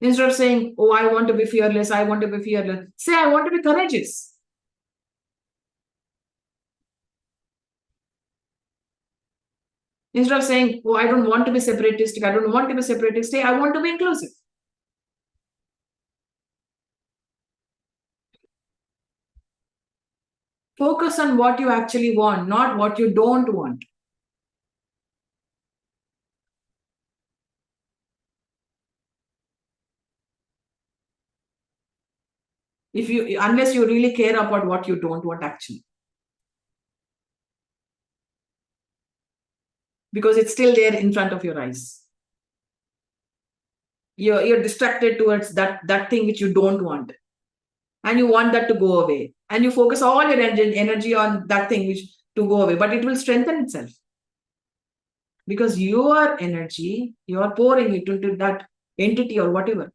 Instead of saying, oh, I want to be fearless, I want to be fearless, say, I want to be courageous. Instead of saying, oh, I don't want to be separatistic, I don't want to be separatist, say, I want to be inclusive. Focus on what you actually want, not what you don't want. Unless you really care about what you don't want actually. Because it's still there in front of your eyes. You're distracted towards that thing which you don't want. And you want that to go away. And you focus all your energy on that thing which to go away. But it will strengthen itself. Because your energy, you are pouring it into that entity or whatever.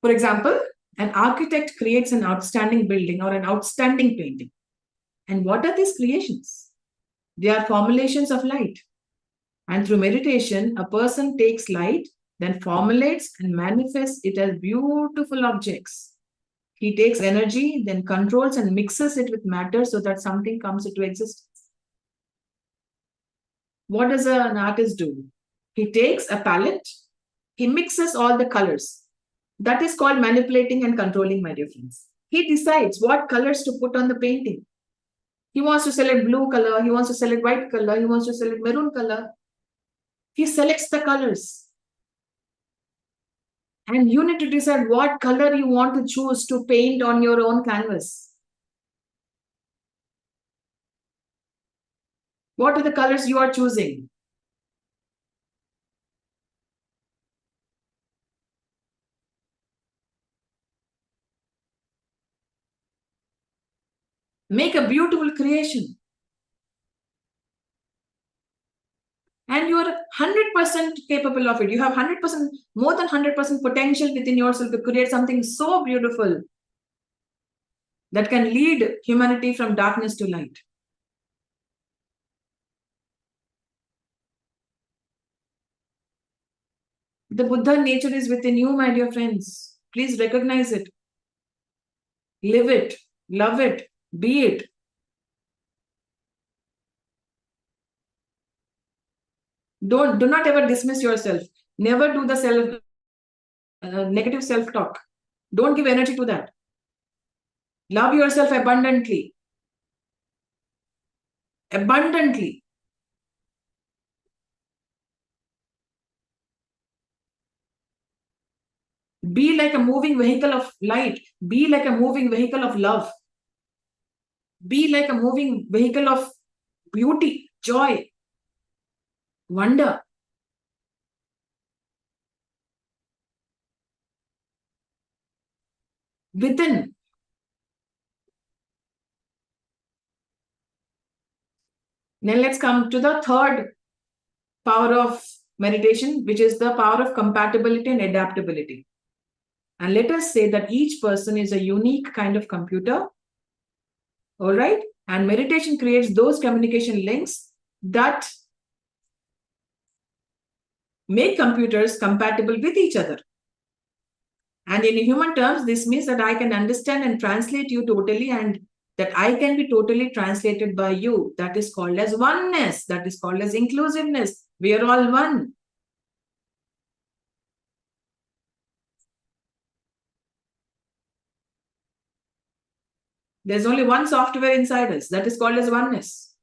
For example, an architect creates an outstanding building or an outstanding painting. And what are these creations? They are formulations of light. And through meditation, a person takes light, then formulates and manifests it as beautiful objects. He takes energy, then controls and mixes it with matter so that something comes into existence. What does an artist do? He takes a palette, he mixes all the colors. That is called manipulating and controlling, my dear friends. He decides what colors to put on the painting. He wants to select blue color, he wants to select white color, he wants to select maroon color. He selects the colors. And you need to decide what color you want to choose to paint on your own canvas. What are the colors you are choosing? Make a beautiful creation. And you are 100% capable of it. You have 100%, more than 100% potential within yourself to create something so beautiful that can lead humanity from darkness to light. The Buddha nature is within you, my dear friends. Please recognize it. Live it, love it, be it. Do not ever dismiss yourself. Never do the negative self-talk. Don't give energy to that. Love yourself abundantly. Abundantly. Be like a moving vehicle of light. Be like a moving vehicle of love. Be like a moving vehicle of beauty, joy, wonder. Within. Now let's come to the third power of meditation, which is the power of compatibility and adaptability. And let us say that each person is a unique kind of computer. All right. And meditation creates those communication links that make computers compatible with each other. And in human terms, this means that I can understand and translate you totally, and that I can be totally translated by you. That is called as oneness. That is called as inclusiveness. We are all one. There's only one software inside us. That is called as oneness.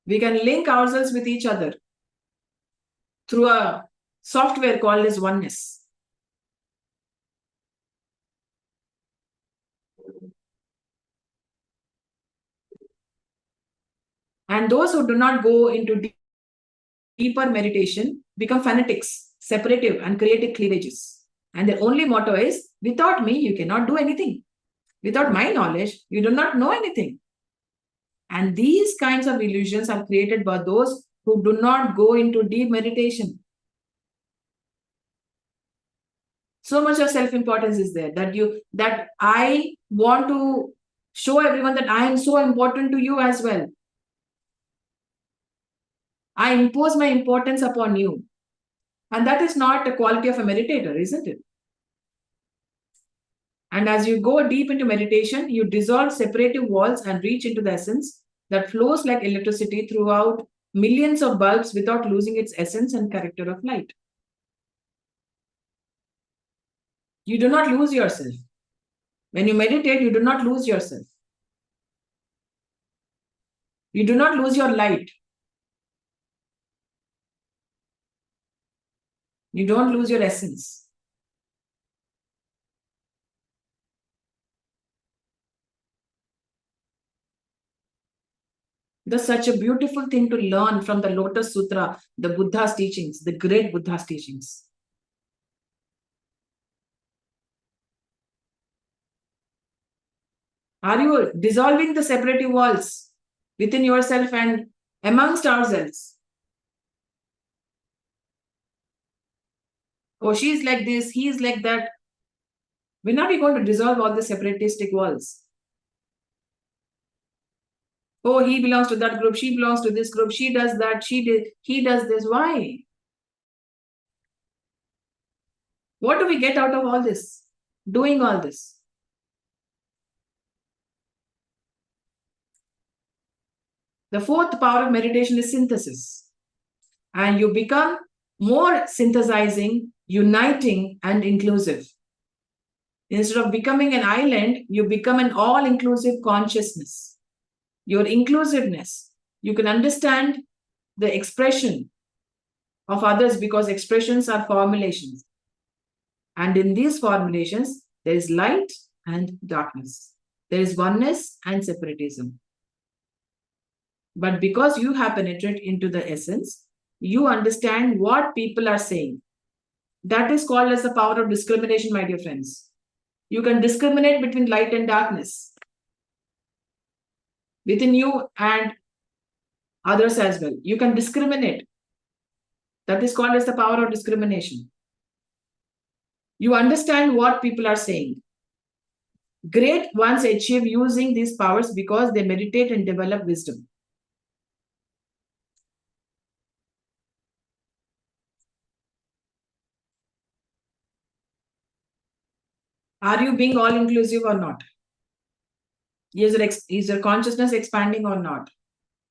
We can link ourselves with each other through a software called as oneness. And those who do not go into deeper meditation become fanatics, separative, and create cleavages. And their only motto is, without me, you cannot do anything. Without my knowledge, you do not know anything. And these kinds of illusions are created by those who do not go into deep meditation. So much of self-importance is there that I want to show everyone that I am so important to you as well. I impose my importance upon you. And that is not a quality of a meditator, isn't it? And as you go deep into meditation, you dissolve separative walls and reach into the essence that flows like electricity throughout millions of bulbs without losing its essence and character of light. You do not lose yourself. When you meditate, you do not lose yourself. You do not lose your light. You don't lose your essence. That's such a beautiful thing to learn from the Lotus Sutra, the Buddha's teachings, the great Buddha's teachings. Are you dissolving the separative walls within yourself and amongst ourselves? Oh, she's like this, he's like that. When are we going to dissolve all the separatistic walls? Oh, he belongs to that group, she belongs to this group, she does that, he does this. Why? What do we get out of all this? Doing all this? The fourth power of meditation is synthesis. And you become more synthesizing, uniting, and inclusive. Instead of becoming an island, you become an all-inclusive consciousness. Your inclusiveness, you can understand the expression of others because expressions are formulations. And in these formulations, there is light and darkness. There is oneness and separatism. But because you have penetrated into the essence, you understand what people are saying. That is called as the power of discrimination, my dear friends. You can discriminate between light and darkness within you and others as well. You can discriminate. That is called as the power of discrimination. You understand what people are saying. Great ones achieve using these powers because they meditate and develop wisdom. Are you being all-inclusive or not? Is your consciousness expanding or not?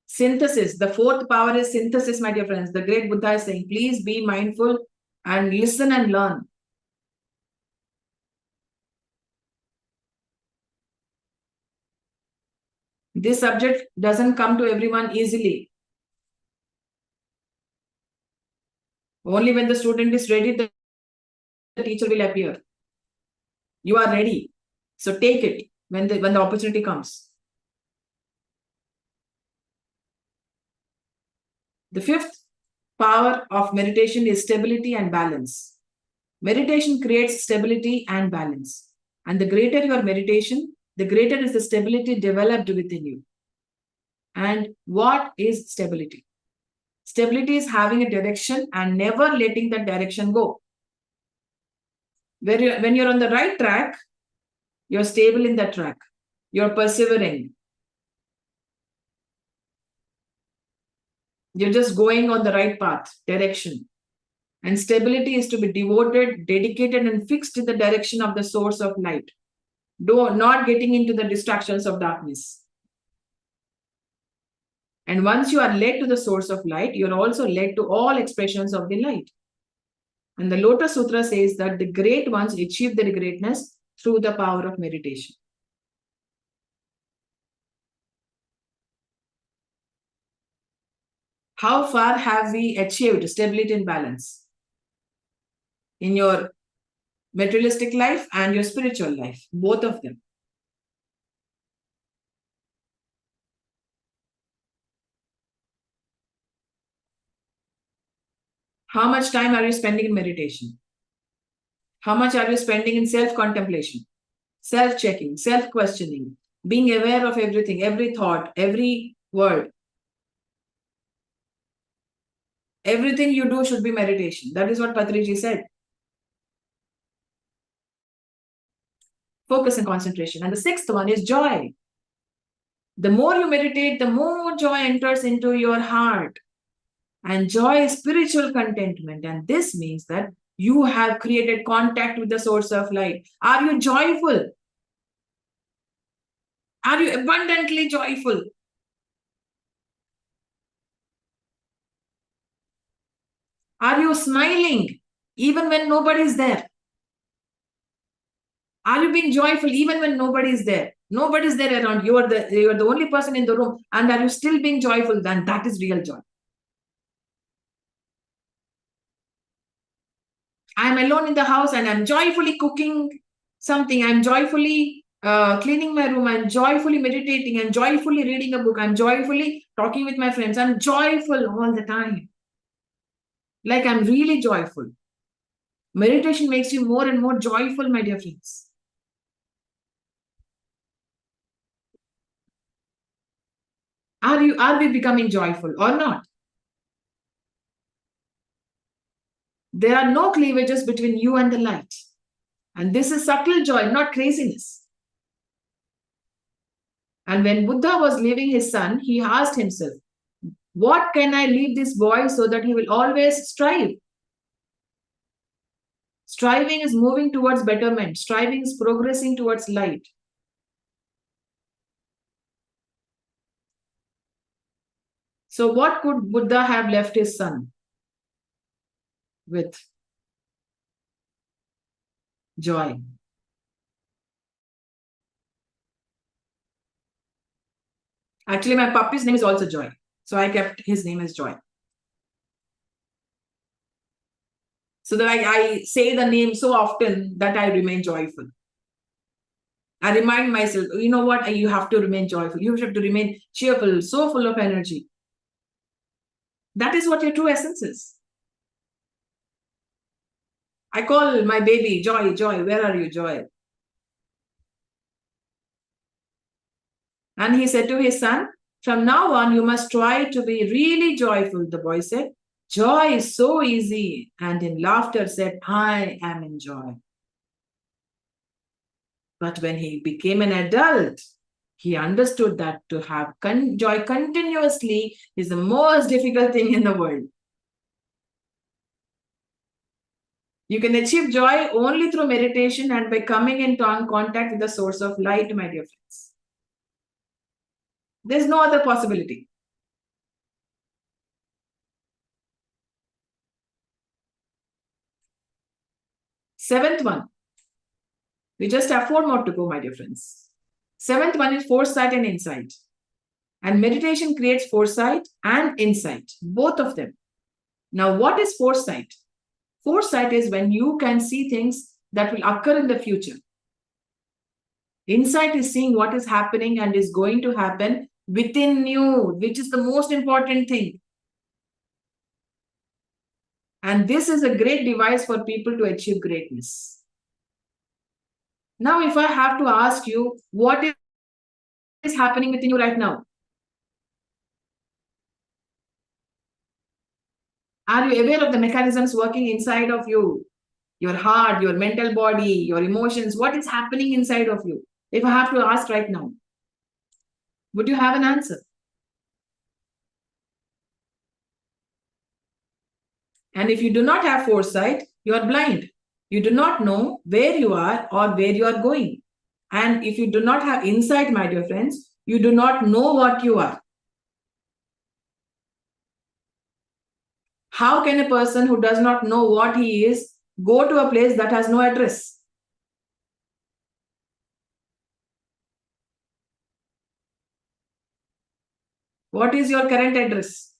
Synthesis. The fourth power is synthesis, my dear friends. The great Buddha is saying, please be mindful and listen and learn. This subject doesn't come to everyone easily. Only when the student is ready, the teacher will appear. You are ready. So take it when the opportunity comes. The fifth power of meditation is stability and balance. Meditation creates stability and balance. And the greater your meditation, the greater is the stability developed within you. And what is stability? Stability is having a direction and never letting that direction go. When you're on the right track, you're stable in that track. You're persevering. You're just going on the right path, direction. And stability is to be devoted, dedicated, and fixed in the direction of the source of light. Not getting into the distractions of darkness. And once you are led to the source of light, you're also led to all expressions of the light. And the Lotus Sutra says that the great ones achieve their greatness through the power of meditation. How far have we achieved stability and balance in your materialistic life and your spiritual life, both of them? How much time are you spending in meditation? How much are you spending in self-contemplation, self-checking, self-questioning, being aware of everything, every thought, every word? Everything you do should be meditation. That is what Patriji said. Focus and concentration. And the sixth one is joy. The more you meditate, the more joy enters into your heart. And joy is spiritual contentment. And this means that you have created contact with the source of light. Are you joyful? Are you abundantly joyful? Are you smiling even when nobody is there? Are you being joyful even when nobody is there? Nobody is there around. You are the only person in the room. And are you still being joyful? Then that is real joy. I'm alone in the house and I'm joyfully cooking something. I'm joyfully cleaning my room. I'm joyfully meditating. I'm joyfully reading a book. I'm joyfully talking with my friends. I'm joyful all the time. Like I'm really joyful. Meditation makes you more and more joyful, my dear friends. Are we becoming joyful or not? There are no cleavages between you and the light. And this is subtle joy, not craziness. And when Buddha was leaving his son, he asked himself, what can I leave this boy so that he will always strive? Striving is moving towards betterment. Striving is progressing towards light. So what could Buddha have left his son with? Joy. Actually, my puppy's name is also Joy. So I kept his name as Joy. So that I say the name so often that I remain joyful. I remind myself, you know what? You have to remain joyful. You have to remain cheerful, so full of energy. That is what your true essence is. I call my baby, Joy, Joy, where are you, Joy? And he said to his son, from now on, you must try to be really joyful. The boy said, joy is so easy. And in laughter said, I am in joy. But when he became an adult, he understood that to have joy continuously is the most difficult thing in the world. You can achieve joy only through meditation and by coming into contact with the source of light, my dear friends. There's no other possibility. Seventh one. We just have 4 more to go, my dear friends. Seventh one is foresight and insight. And meditation creates foresight and insight, both of them. Now, what is foresight? Foresight is when you can see things that will occur in the future. Insight is seeing what is happening and is going to happen within you, which is the most important thing. And this is a great device for people to achieve greatness. Now, if I have to ask you, what is happening within you right now? Are you aware of the mechanisms working inside of you? Your heart, your mental body, your emotions, what is happening inside of you? If I have to ask right now, would you have an answer? And if you do not have foresight, you are blind. You do not know where you are or where you are going. And if you do not have insight, my dear friends, you do not know what you are. How can a person who does not know what he is go to a place that has no address? What is your current address?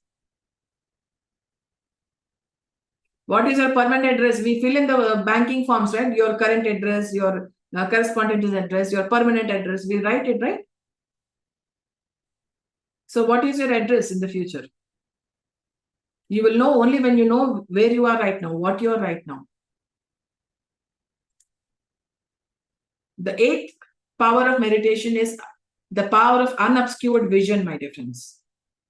What is your permanent address? We fill in the banking forms, right? Your current address, your correspondent address, your permanent address. We write it, right? So what is your address in the future? You will know only when you know where you are right now, what you are right now. The 8th power of meditation is the power of unobscured vision, my dear friends.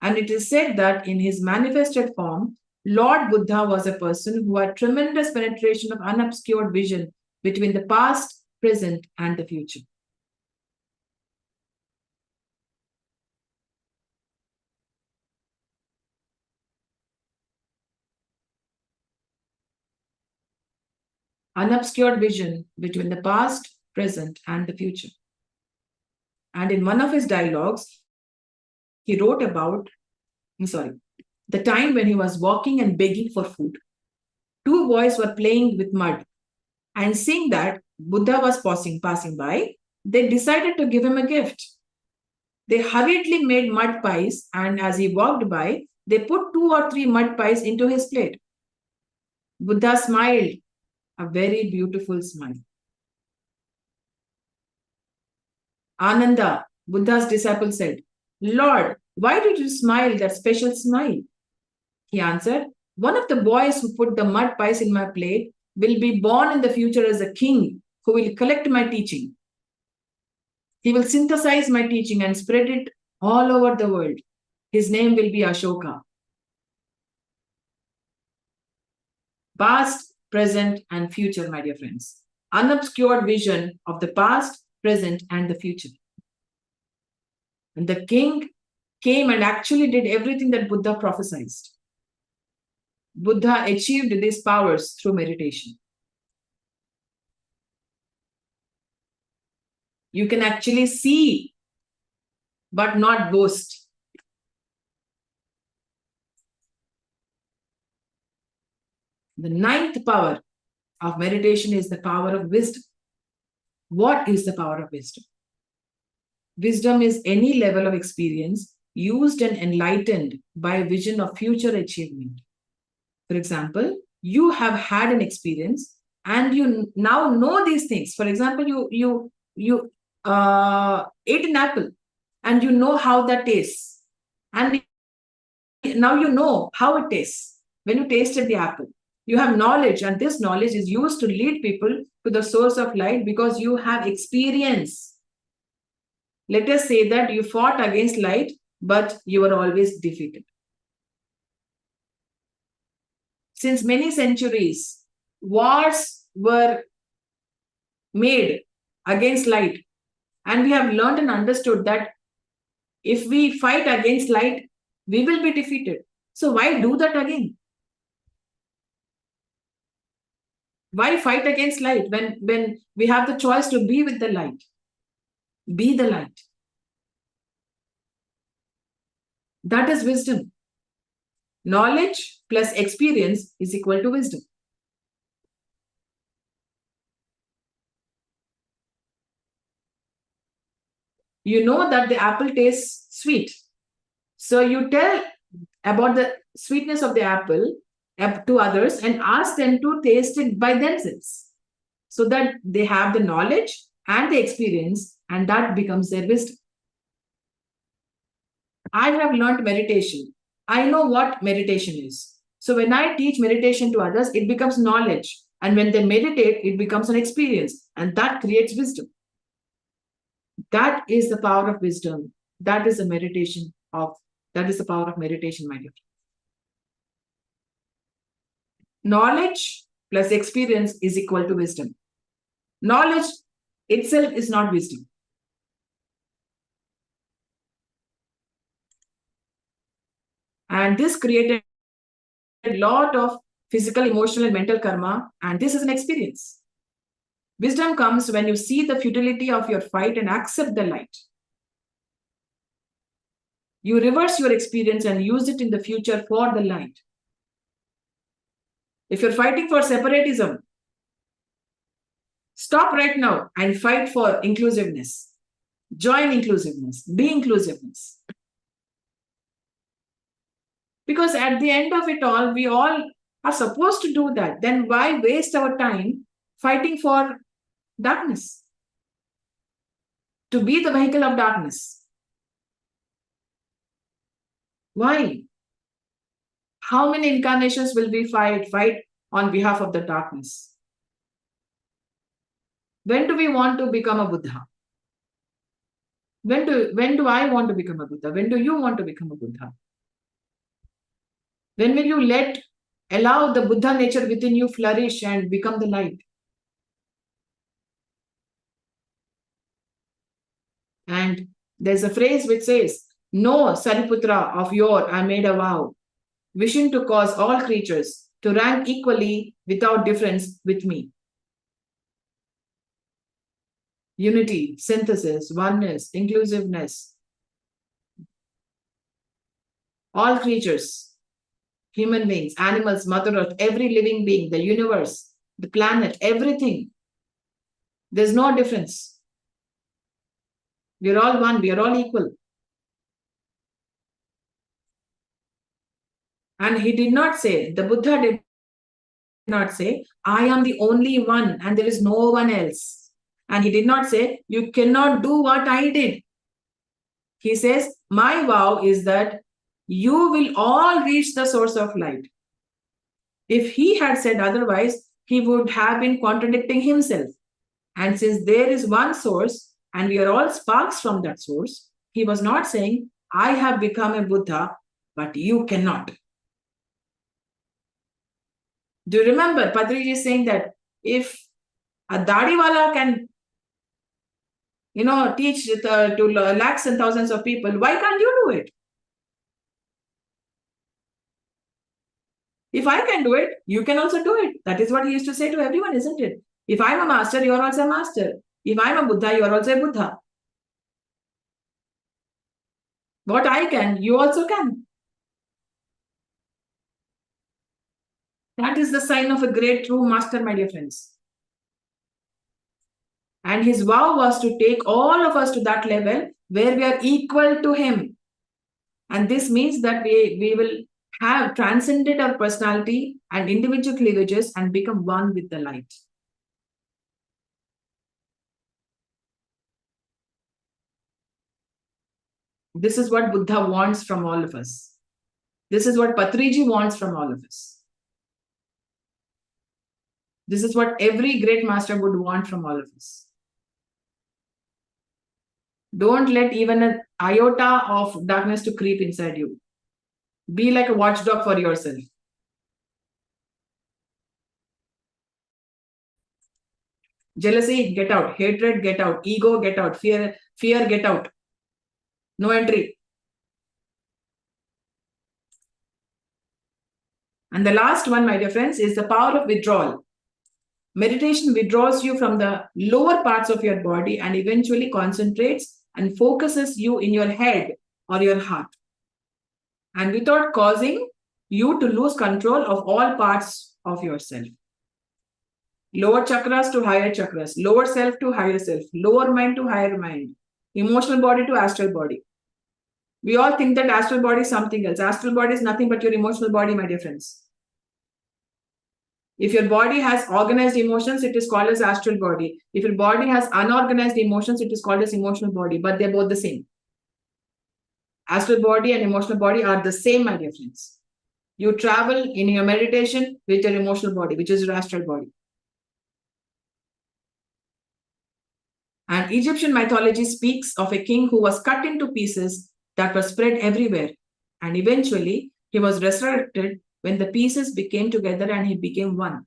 And it is said that in his manifested form, Lord Buddha was a person who had tremendous penetration of unobscured vision between the past, present, and the future. Unobscured vision between the past, present, and the future. And in one of his dialogues, he wrote about, the time when he was walking and begging for food. 2 boys were playing with mud, and seeing that Buddha was passing by, they decided to give him a gift. They hurriedly made mud pies, and as he walked by, they put 2 or 3 mud pies into his plate. Buddha smiled, a very beautiful smile. Ananda, Buddha's disciple, said, Lord, why did you smile that special smile? He answered, one of the boys who put the mud pies in my plate will be born in the future as a king who will collect my teaching. He will synthesize my teaching and spread it all over the world. His name will be Ashoka. Past, present, and future, my dear friends. Unobscured vision of the past, present, and the future. And the king came and actually did everything that Buddha prophesied. Buddha achieved these powers through meditation. You can actually see, but not boast. The ninth power of meditation is the power of wisdom. What is the power of wisdom? Wisdom is any level of experience used and enlightened by a vision of future achievement. For example, you have had an experience and you now know these things. For example, you ate an apple and you know how that tastes. And now you know how it tastes when you tasted the apple. You have knowledge, and this knowledge is used to lead people to the source of light because you have experience. Let us say that you fought against light, but you were always defeated. Since many centuries, wars were made against light, and we have learned and understood that if we fight against light, we will be defeated. So why do that again? Why fight against light when we have the choice to be with the light? Be the light. That is wisdom. Knowledge plus experience is equal to wisdom. You know that the apple tastes sweet. So you tell about the sweetness of the apple to others and ask them to taste it by themselves, so that they have the knowledge and the experience, and that becomes their wisdom. I have learned meditation. I know what meditation is. So when I teach meditation to others, it becomes knowledge. And when they meditate, it becomes an experience. And that creates wisdom. That is the power of wisdom. That is the power of meditation, my dear. Knowledge plus experience is equal to wisdom. Knowledge itself is not wisdom. And this created a lot of physical, emotional, and mental karma. And this is an experience. Wisdom comes when you see the futility of your fight and accept the light. You reverse your experience and use it in the future for the light. If you're fighting for separatism, stop right now and fight for inclusiveness. Join inclusiveness. Be inclusiveness. Because at the end of it all, we all are supposed to do that. Then why waste our time fighting for darkness? To be the vehicle of darkness. Why? How many incarnations will we fight on behalf of the darkness? When do we want to become a Buddha? When do I want to become a Buddha? When do you want to become a Buddha? When will you allow the Buddha nature within you flourish and become the light? And there's a phrase which says, "No, Sariputra, of yore I made a vow, wishing to cause all creatures to rank equally without difference with me." Unity, synthesis, oneness, inclusiveness. All creatures, human beings, animals, Mother Earth, every living being, the universe, the planet, everything. There's no difference. We're all one, we are all equal. And he did not say, the Buddha did not say, I am the only one and there is no one else. And he did not say, you cannot do what I did. He says, my vow is that you will all reach the source of light. If he had said otherwise, he would have been contradicting himself. And since there is one source and we are all sparks from that source, he was not saying, I have become a Buddha, but you cannot. Do you remember Patriji is saying that if a dadiwala can, teach to lakhs and thousands of people, why can't you do it? If I can do it, you can also do it. That is what he used to say to everyone, isn't it? If I'm a master, you are also a master. If I'm a Buddha, you are also a Buddha. What I can, you also can. That is the sign of a great true master, my dear friends. And his vow was to take all of us to that level where we are equal to him. And this means that we will have transcended our personality and individual cleavages and become one with the light. This is what Buddha wants from all of us. This is what Patriji wants from all of us. This is what every great master would want from all of us. Don't let even an iota of darkness to creep inside you. Be like a watchdog for yourself. Jealousy, get out. Hatred, get out. Ego, get out. Fear, get out. No entry. And the last one, my dear friends, is the power of withdrawal. Meditation withdraws you from the lower parts of your body and eventually concentrates and focuses you in your head or your heart. And without causing you to lose control of all parts of yourself. Lower chakras to higher chakras, lower self to higher self, lower mind to higher mind, emotional body to astral body. We all think that astral body is something else. Astral body is nothing but your emotional body, my dear friends. If your body has organized emotions, it is called as astral body. If your body has unorganized emotions, it is called as emotional body, but they're both the same. Astral body and emotional body are the same, my dear friends. You travel in your meditation with your emotional body, which is your astral body. And Egyptian mythology speaks of a king who was cut into pieces that were spread everywhere. And eventually, he was resurrected when the pieces became together and he became one.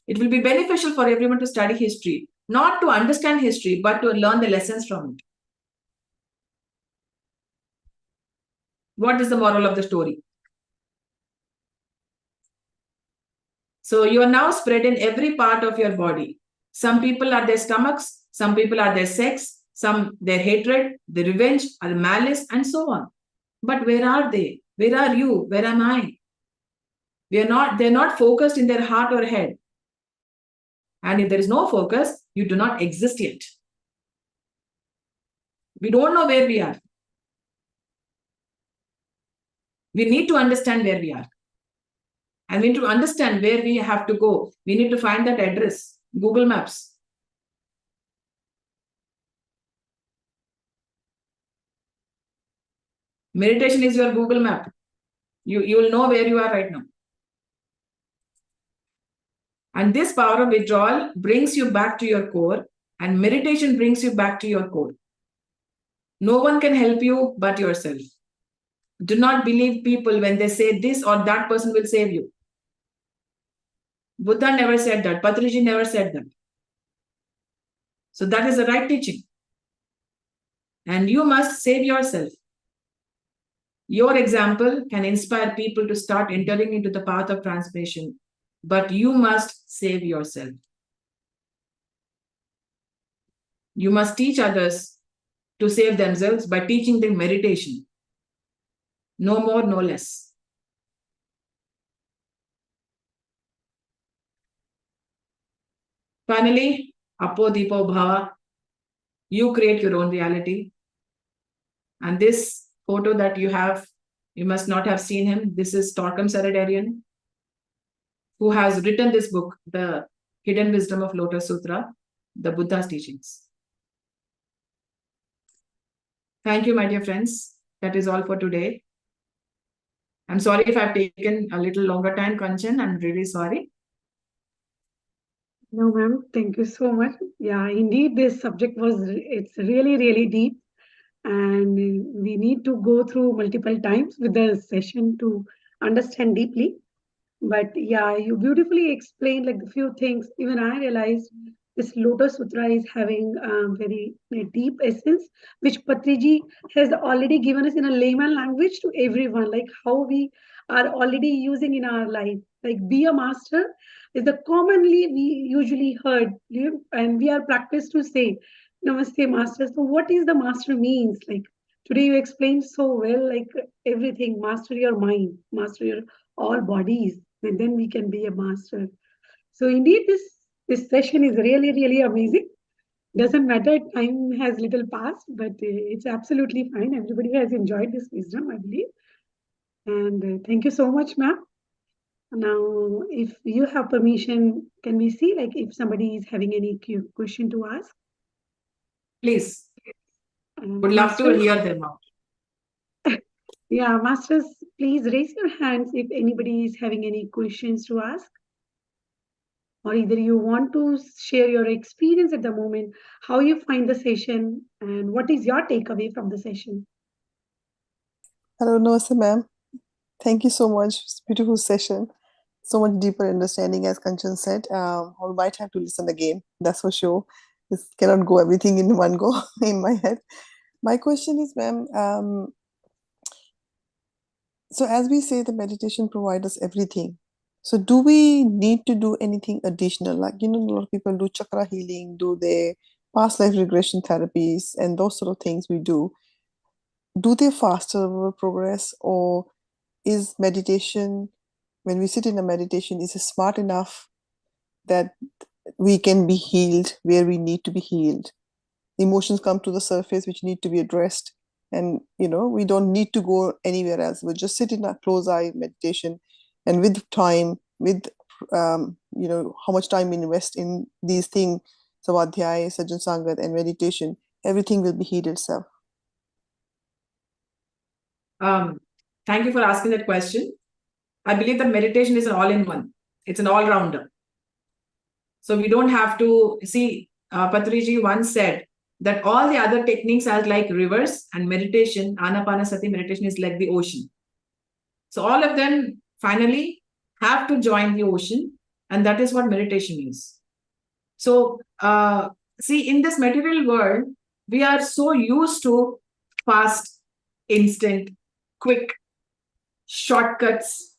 It will be beneficial for everyone to study history, not to understand history, but to learn the lessons from it. What is the moral of the story? So you are now spread in every part of your body. Some people are their stomachs, some people are their sex, some their hatred, their revenge, or malice, and so on. But where are they? Where are you? Where am I? They're not focused in their heart or head. And if there is no focus, you do not exist yet. We don't know where we are. We need to understand where we are. And we need to understand where we have to go. We need to find that address, Google Maps. Meditation is your Google map. You will know where you are right now. And this power of withdrawal brings you back to your core, and meditation brings you back to your core. No one can help you but yourself. Do not believe people when they say this or that person will save you. Buddha never said that. Patriji never said that. So that is the right teaching. And you must save yourself. Your example can inspire people to start entering into the path of transformation, but you must save yourself. You must teach others to save themselves by teaching them meditation. No more, no less. Finally, Apo Dipo Bhava, you create your own reality. And this photo that you have, you must not have seen him. This is Torokom Saraydarian, who has written this book, The Hidden Wisdom of Lotus Sutra, the Buddha's teachings. Thank you, my dear friends. That is all for today. I'm sorry if I've taken a little longer time, Kanchan. I'm really sorry. No, ma'am. Thank you so much. Yeah, indeed, this subject it's really, really deep. And we need to go through multiple times with the session to understand deeply. But yeah, you beautifully explained like the few things. Even I realized this Lotus Sutra is having very deep essence, which Patriji has already given us in a layman language to everyone, like how we are already using in our life. Like be a master is the commonly we usually heard, and we are practiced to say, Namaste, master. So what is the master means? Like today you explained so well, like everything, master your mind, master your all bodies, and then we can be a master. So indeed, this session is really amazing. Doesn't matter, time has little passed, but it's absolutely fine. Everybody has enjoyed this wisdom, I believe. And thank you so much, ma'am. Now, if you have permission, can we see like if somebody is having any question to ask? Please. Would love to Masters? hear them out. Yeah, masters, please raise your hands if anybody is having any questions to ask. Or either you want to share your experience at the moment, how you find the session, and what is your takeaway from the session. Hello, Namaste, ma'am. Thank you so much. It's a beautiful session. So much deeper understanding, as Kanchan said. I might have to listen again, that's for sure. This cannot go everything in one go in my head. My question is, ma'am, so as we say, the meditation provides us everything. So do we need to do anything additional? Like, a lot of people do chakra healing, do their past life regression therapies, and those sort of things we do. Do they faster our progress, or is meditation, when we sit in a meditation, is it smart enough that we can be healed where we need to be healed? Emotions come to the surface which need to be addressed, and we don't need to go anywhere else. We'll just sit in a close eye meditation, and with time, with how much time we invest in these things, savadhyaya, sajjan sangat, and meditation, everything will be healed itself. Thank you for asking that question. I believe that meditation is an all-in-one. It's an all-rounder. So we don't have to see. Patriji once said that all the other techniques are like rivers, and meditation, anapanasati meditation, is like the ocean. So all of them finally have to join the ocean, and that is what meditation is. So see, in this material world, we are so used to fast, instant, quick shortcuts,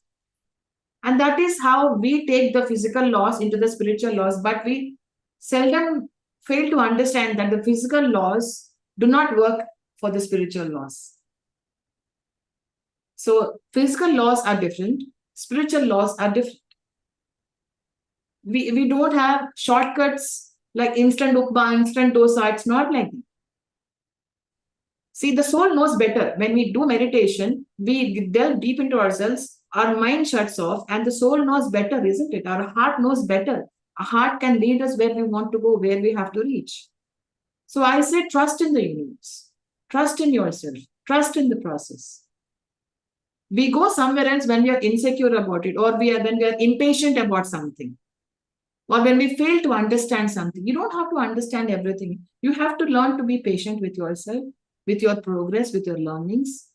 and that is how we take the physical laws into the spiritual laws, but we seldom fail to understand that the physical laws do not work for the spiritual laws. So physical laws are different, spiritual laws are different. We don't have shortcuts like instant upma, instant dosa. It's not like that. See, the soul knows better. When we do meditation, we delve deep into ourselves, our mind shuts off, and the soul knows better, isn't it? Our heart knows better. Our heart can lead us where we want to go, where we have to reach. So I say, trust in the universe, trust in yourself, trust in the process. We go somewhere else when we are insecure about it, or when we are impatient about something, or when we fail to understand something. You don't have to understand everything. You have to learn to be patient with yourself, with your progress, with your learnings.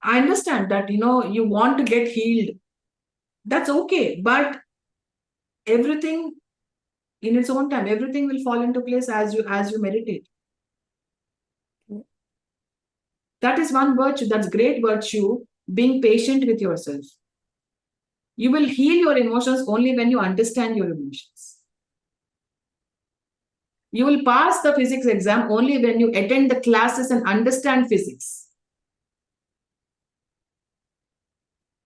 I understand that, you want to get healed. That's okay. But everything in its own time, everything will fall into place as you meditate. That is one virtue. That's great virtue, being patient with yourself. You will heal your emotions only when you understand your emotions. You will pass the physics exam only when you attend the classes and understand physics.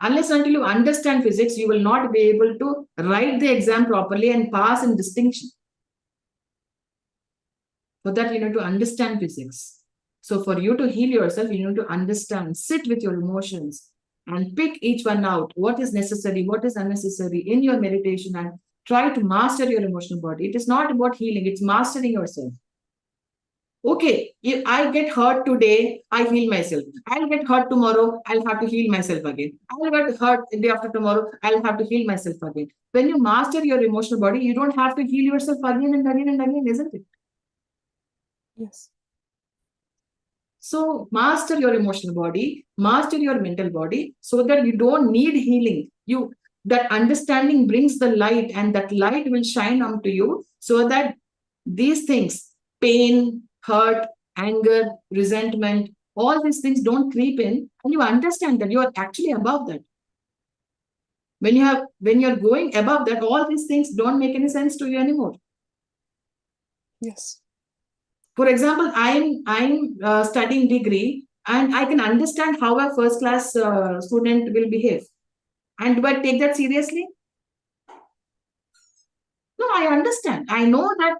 Unless until you understand physics, you will not be able to write the exam properly and pass in distinction. For that, you need to understand physics. So for you to heal yourself, you need to understand, sit with your emotions and pick each one out. What is necessary, what is unnecessary in your meditation, and try to master your emotional body. It is not about healing, it's mastering yourself. Okay, if I get hurt today, I heal myself. I'll get hurt tomorrow, I'll have to heal myself again. I'll get hurt the day after tomorrow, I'll have to heal myself again. When you master your emotional body, you don't have to heal yourself again and again and again, isn't it? Yes. So master your emotional body, master your mental body, so that you don't need healing. That understanding brings the light, and that light will shine onto you, so that these things, pain, hurt, anger, resentment, all these things don't creep in, and you understand that you are actually above that. When you're going above that, all these things don't make any sense to you anymore. Yes. For example, I'm studying degree, and I can understand how a first class student will behave. And do I take that seriously? No, I understand. I know that,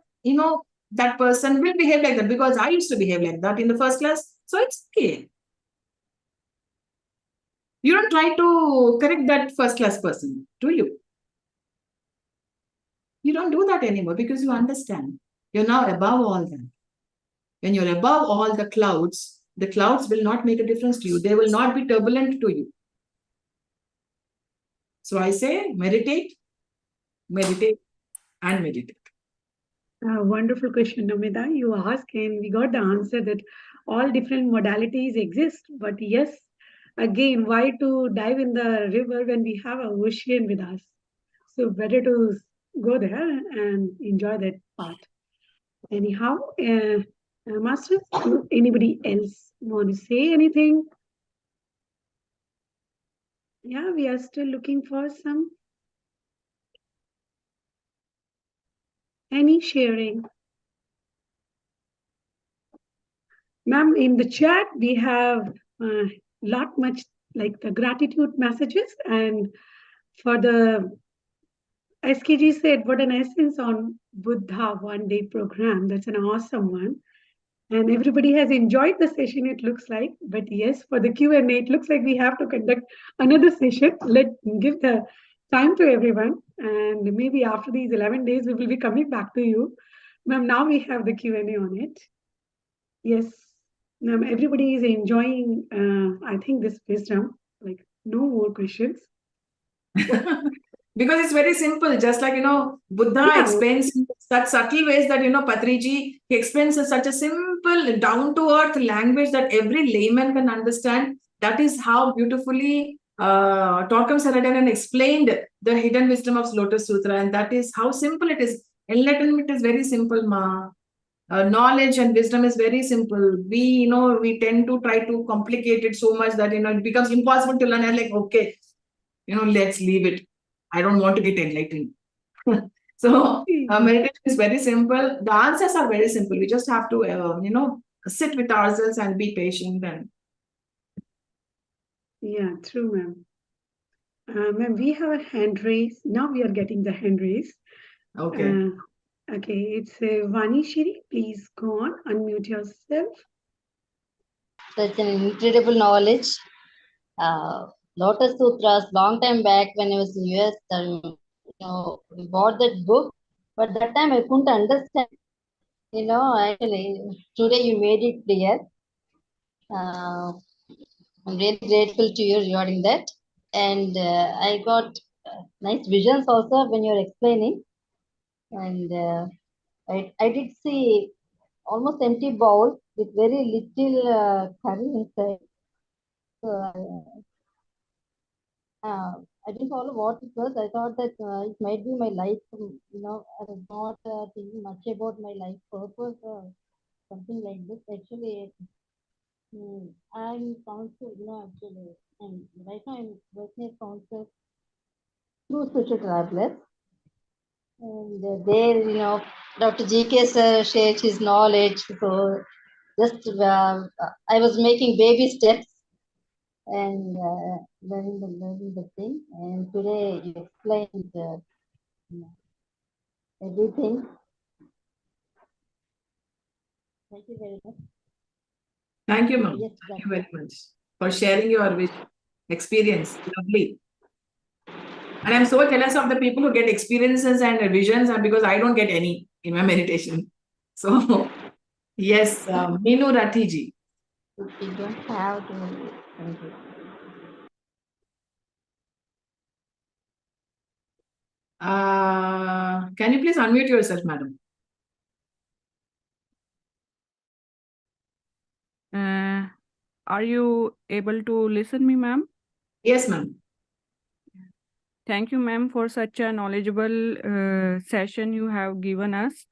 that person will behave like that because I used to behave like that in the first class. So it's okay. You don't try to correct that first class person, do you? You don't do that anymore because you understand. You're now above all that. When you're above all the clouds will not make a difference to you. They will not be turbulent to you. So I say meditate, meditate, and meditate. Wonderful question, Namita. You asked, and we got the answer that all different modalities exist. But yes, again, why to dive in the river when we have an ocean with us? So better to go there and enjoy that part. Anyhow, Master, anybody else want to say anything? Yeah, we are still looking for some. Any sharing? Ma'am, in the chat, we have lot much like the gratitude messages, and for the SKG said, what an essence on Buddha one-day program. That's an awesome one. And everybody has enjoyed the session, it looks like. But yes, for the Q&A, it looks like we have to conduct another session. Let's give the time to everyone. And maybe after these 11 days, we will be coming back to you. Ma'am, now we have the Q&A on it. Yes, ma'am, everybody is enjoying, I think, this wisdom. Like, no more questions. Because it's very simple, just like, Buddha explains in such subtle ways that, Patriji, he explains in such a simple, down-to-earth language that every layman can understand. That is how beautifully Torokom Saraydarian explained the hidden wisdom of Lotus Sutra, and that is how simple it is. Enlightenment is very simple, ma. Knowledge and wisdom is very simple. We tend to try to complicate it so much that, it becomes impossible to learn. And like, okay, let's leave it. I don't want to get enlightened. So meditation is very simple. The answers are very simple. We just have to, sit with ourselves and be patient. And yeah, true, ma'am. Ma'am, we have a hand raise. Now we are getting the hand raise. okay. Okay, it's Vani Shiri. Please go on, unmute yourself. Such an incredible knowledge. Lotus Sutras, long time back when I was in US, we bought that book, but that time I couldn't understand. Actually, today you made it clear. I'm really grateful to you regarding that. And I got nice visions also when you're explaining. And I did see almost empty bowl with very little curry inside. So I didn't follow what it was. I thought that it might be my life. I was not thinking much about my life purpose or something like this. Actually, I'm counsel, actually, and right now I'm working as counsel through spiritual travelers. And there, Dr. G.K. sir shared his knowledge. So just I was making baby steps and learning the thing. And today you explained everything. Thank you very much. Thank you, ma'am. Yes, Thank you very much for sharing your experience. Lovely. And I'm so jealous of the people who get experiences and visions, and because I don't get any in my meditation. So, yes, Minu Ratiji. You don't have to. Thank you. Can you please unmute yourself, madam? Are you able to listen me, ma'am? Yes, ma'am. Thank you, ma'am, for such a knowledgeable session you have given us.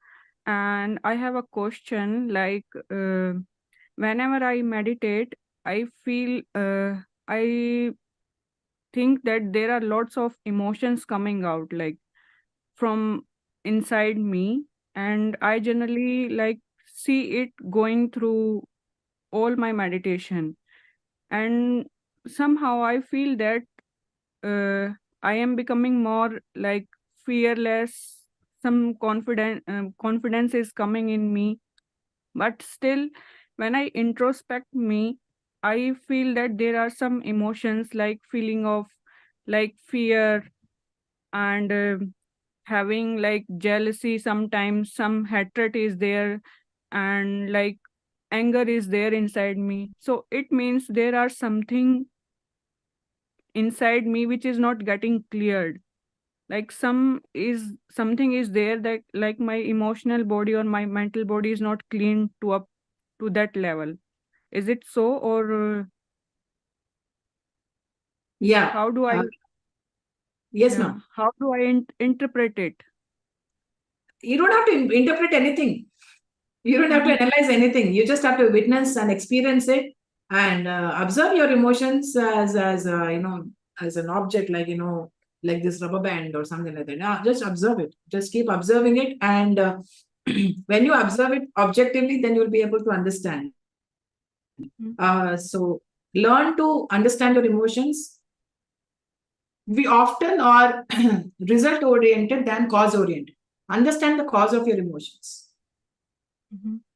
And I have a question like, whenever I meditate, I feel, I think that there are lots of emotions coming out, like from inside me. And I generally like see it going through all my meditation. And somehow I feel that I am becoming more like fearless. Some confidence is coming in me, but still, when I introspect me, I feel that there are some emotions like feeling of like fear and having like jealousy. Sometimes some hatred is there, and like anger is there inside me. So it means there are something inside me which is not getting cleared, like something is there that like my emotional body or my mental body is not clean to up to that level. Is it so, or Yeah. how do I Yes, yeah ma'am. how do I interpret it? You don't have to interpret anything. You don't have to analyze anything. You just have to witness and experience it, and observe your emotions as as an object, like this rubber band or something like that. Just observe it. Just keep observing it, and when you observe it objectively, then you'll be able to understand. So learn to understand your emotions. We often are result oriented than cause oriented. Understand the cause of your emotions.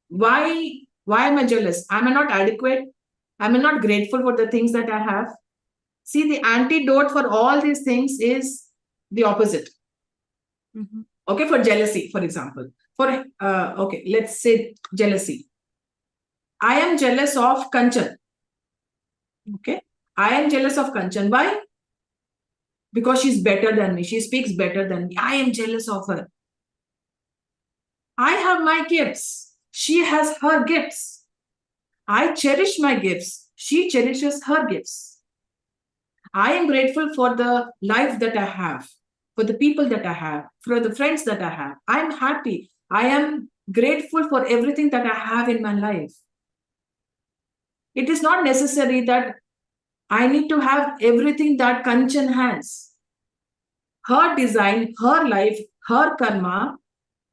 Why am I jealous? Am I not adequate? Am I not grateful for the things that I have? See, the antidote for all these things is the opposite. Okay, for jealousy, for example. Okay, let's say jealousy. I am jealous of Kanchan. Okay, I am jealous of Kanchan. Why? Because she's better than me. She speaks better than me. I am jealous of her. I have my gifts. She has her gifts. I cherish my gifts. She cherishes her gifts. I am grateful for the life that I have, for the people that I have, for the friends that I have. I am happy. I am grateful for everything that I have in my life. It is not necessary that I need to have everything that Kanchan has. Her design, her life, her karma,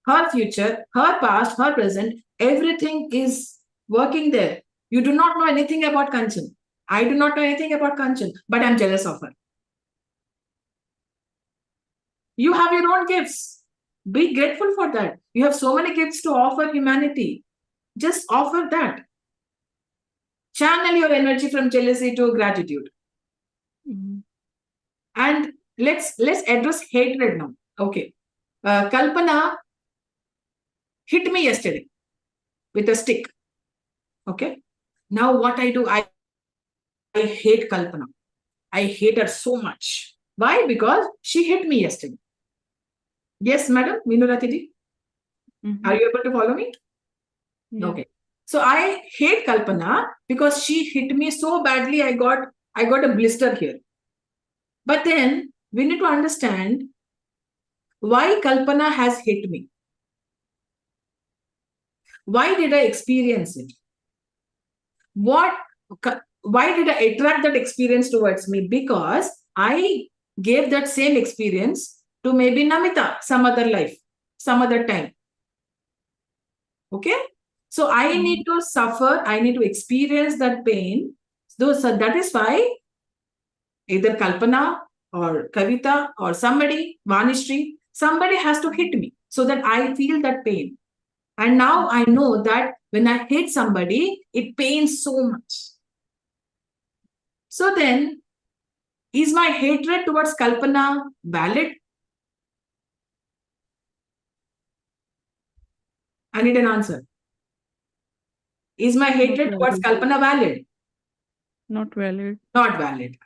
her future, her past, her present, everything is working there. You do not know anything about Kanchan. I do not know anything about Kanchan, but I'm jealous of her. You have your own gifts. Be grateful for that. You have so many gifts to offer humanity. Just offer that. Channel your energy from jealousy to gratitude. And let's address hatred now. Okay. Kalpana hit me yesterday with a stick. Okay. Now what I do, I hate Kalpana. I hate her so much. Why? Because she hit me yesterday. Yes, madam, Meenuratiji? Are you able to follow me? Yeah. Okay. So I hate Kalpana because she hit me so badly. I got a blister here. But then we need to understand why Kalpana has hit me. Why did I experience it? Why did I attract that experience towards me? Because I gave that same experience to maybe Namita some other life, some other time. Okay? So I need to suffer, I need to experience that pain. So that is why either Kalpana or Kavita or somebody, Vanishri, somebody has to hit me so that I feel that pain. And now I know that when I hit somebody, it pains so much. So then, is my hatred towards Kalpana valid? I need an answer. Is my hatred towards Kalpana valid? Not valid. Not valid.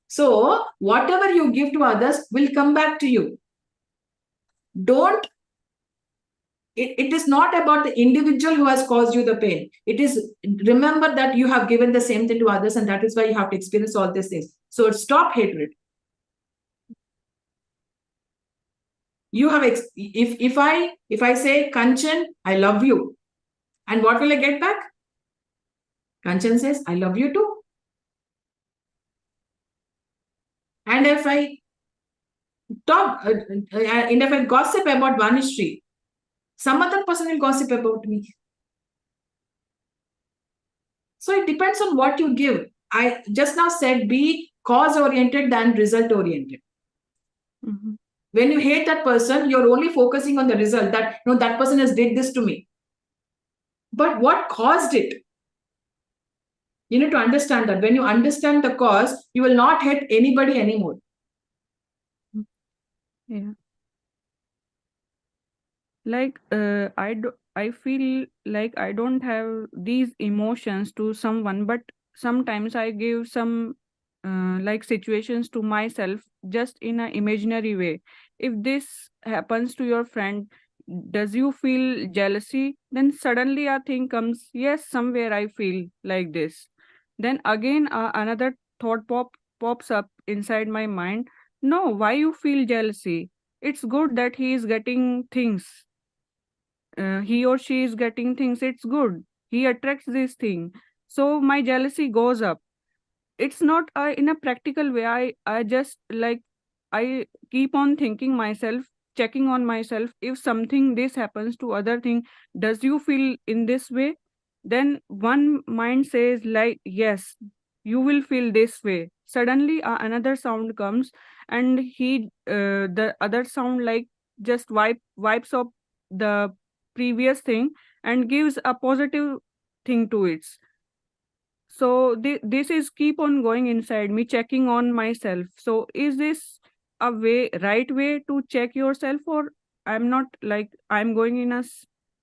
So, whatever you give to others will come back to you. Don't it is not about the individual who has caused you the pain. It is, remember that you have given the same thing to others, and that is why you have to experience all these things. So stop hatred. You have, if I say, Kanchan, I love you, and what will I get back? Kanchan says, I love you too. And if I talk, and if I gossip about Vanishri, some other person will gossip about me. So it depends on what you give. I just now said be cause-oriented than result-oriented. Mm-hmm. When you hate that person, you're only focusing on the result, that no, that person has did this to me. But what caused it? You need to understand that. When you understand the cause, you will not hate anybody anymore. Yeah. Like I feel like I don't have these emotions to someone, but sometimes I give some like situations to myself just in an imaginary way. If this happens to your friend, does you feel jealousy? Then suddenly a thing comes, yes, somewhere I feel like this. Then again another thought pops up inside my mind. No, why you feel jealousy? It's good that he is getting things. He or she is getting things. It's good. He attracts this thing. So my jealousy goes up. It's not in a practical way. I just like I keep on thinking myself, checking on myself. If something this happens to other thing, does you feel in this way? Then one mind says like, yes, you will feel this way. Suddenly another sound comes, and the other sound like just wipes up the previous thing and gives a positive thing to it. So this is keep on going inside me, checking on myself. So is this a right way to check yourself, or I'm not like I'm going in a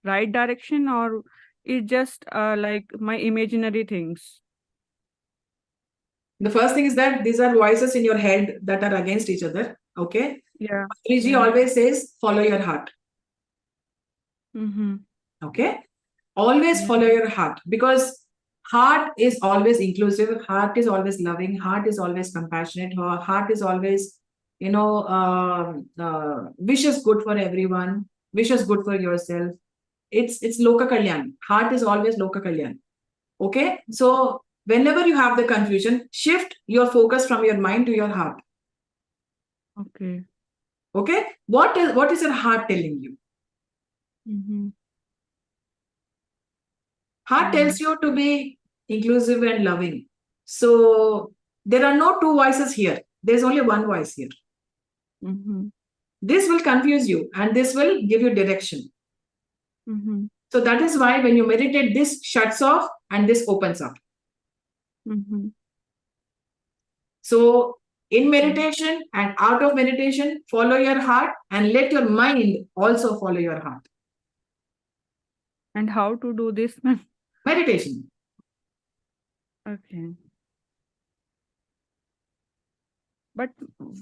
right direction, or it's just like my imaginary things? The first thing is that these are voices in your head that are against each other. Okay. Yeah. Patriji always says, follow your heart. Mm-hmm. Okay. Always follow your heart, because heart is always inclusive. Heart is always loving. Heart is always compassionate. Heart is always, wishes good for everyone, wishes good for yourself. It's Loka Kalyan. Heart is always Loka Kalyan. Okay. So whenever you have the confusion, shift your focus from your mind to your heart. Okay. Okay. What is your heart telling you? Mm-hmm. Heart tells you to be inclusive and loving. So there are no two voices here. There's only one voice here. Mm-hmm. This will confuse you, and this will give you direction. Mm-hmm. So that is why when you meditate, this shuts off and this opens up. Mm-hmm. So in meditation and out of meditation, follow your heart and let your mind also follow your heart. And how to do this, ma'am? Meditation. Okay. But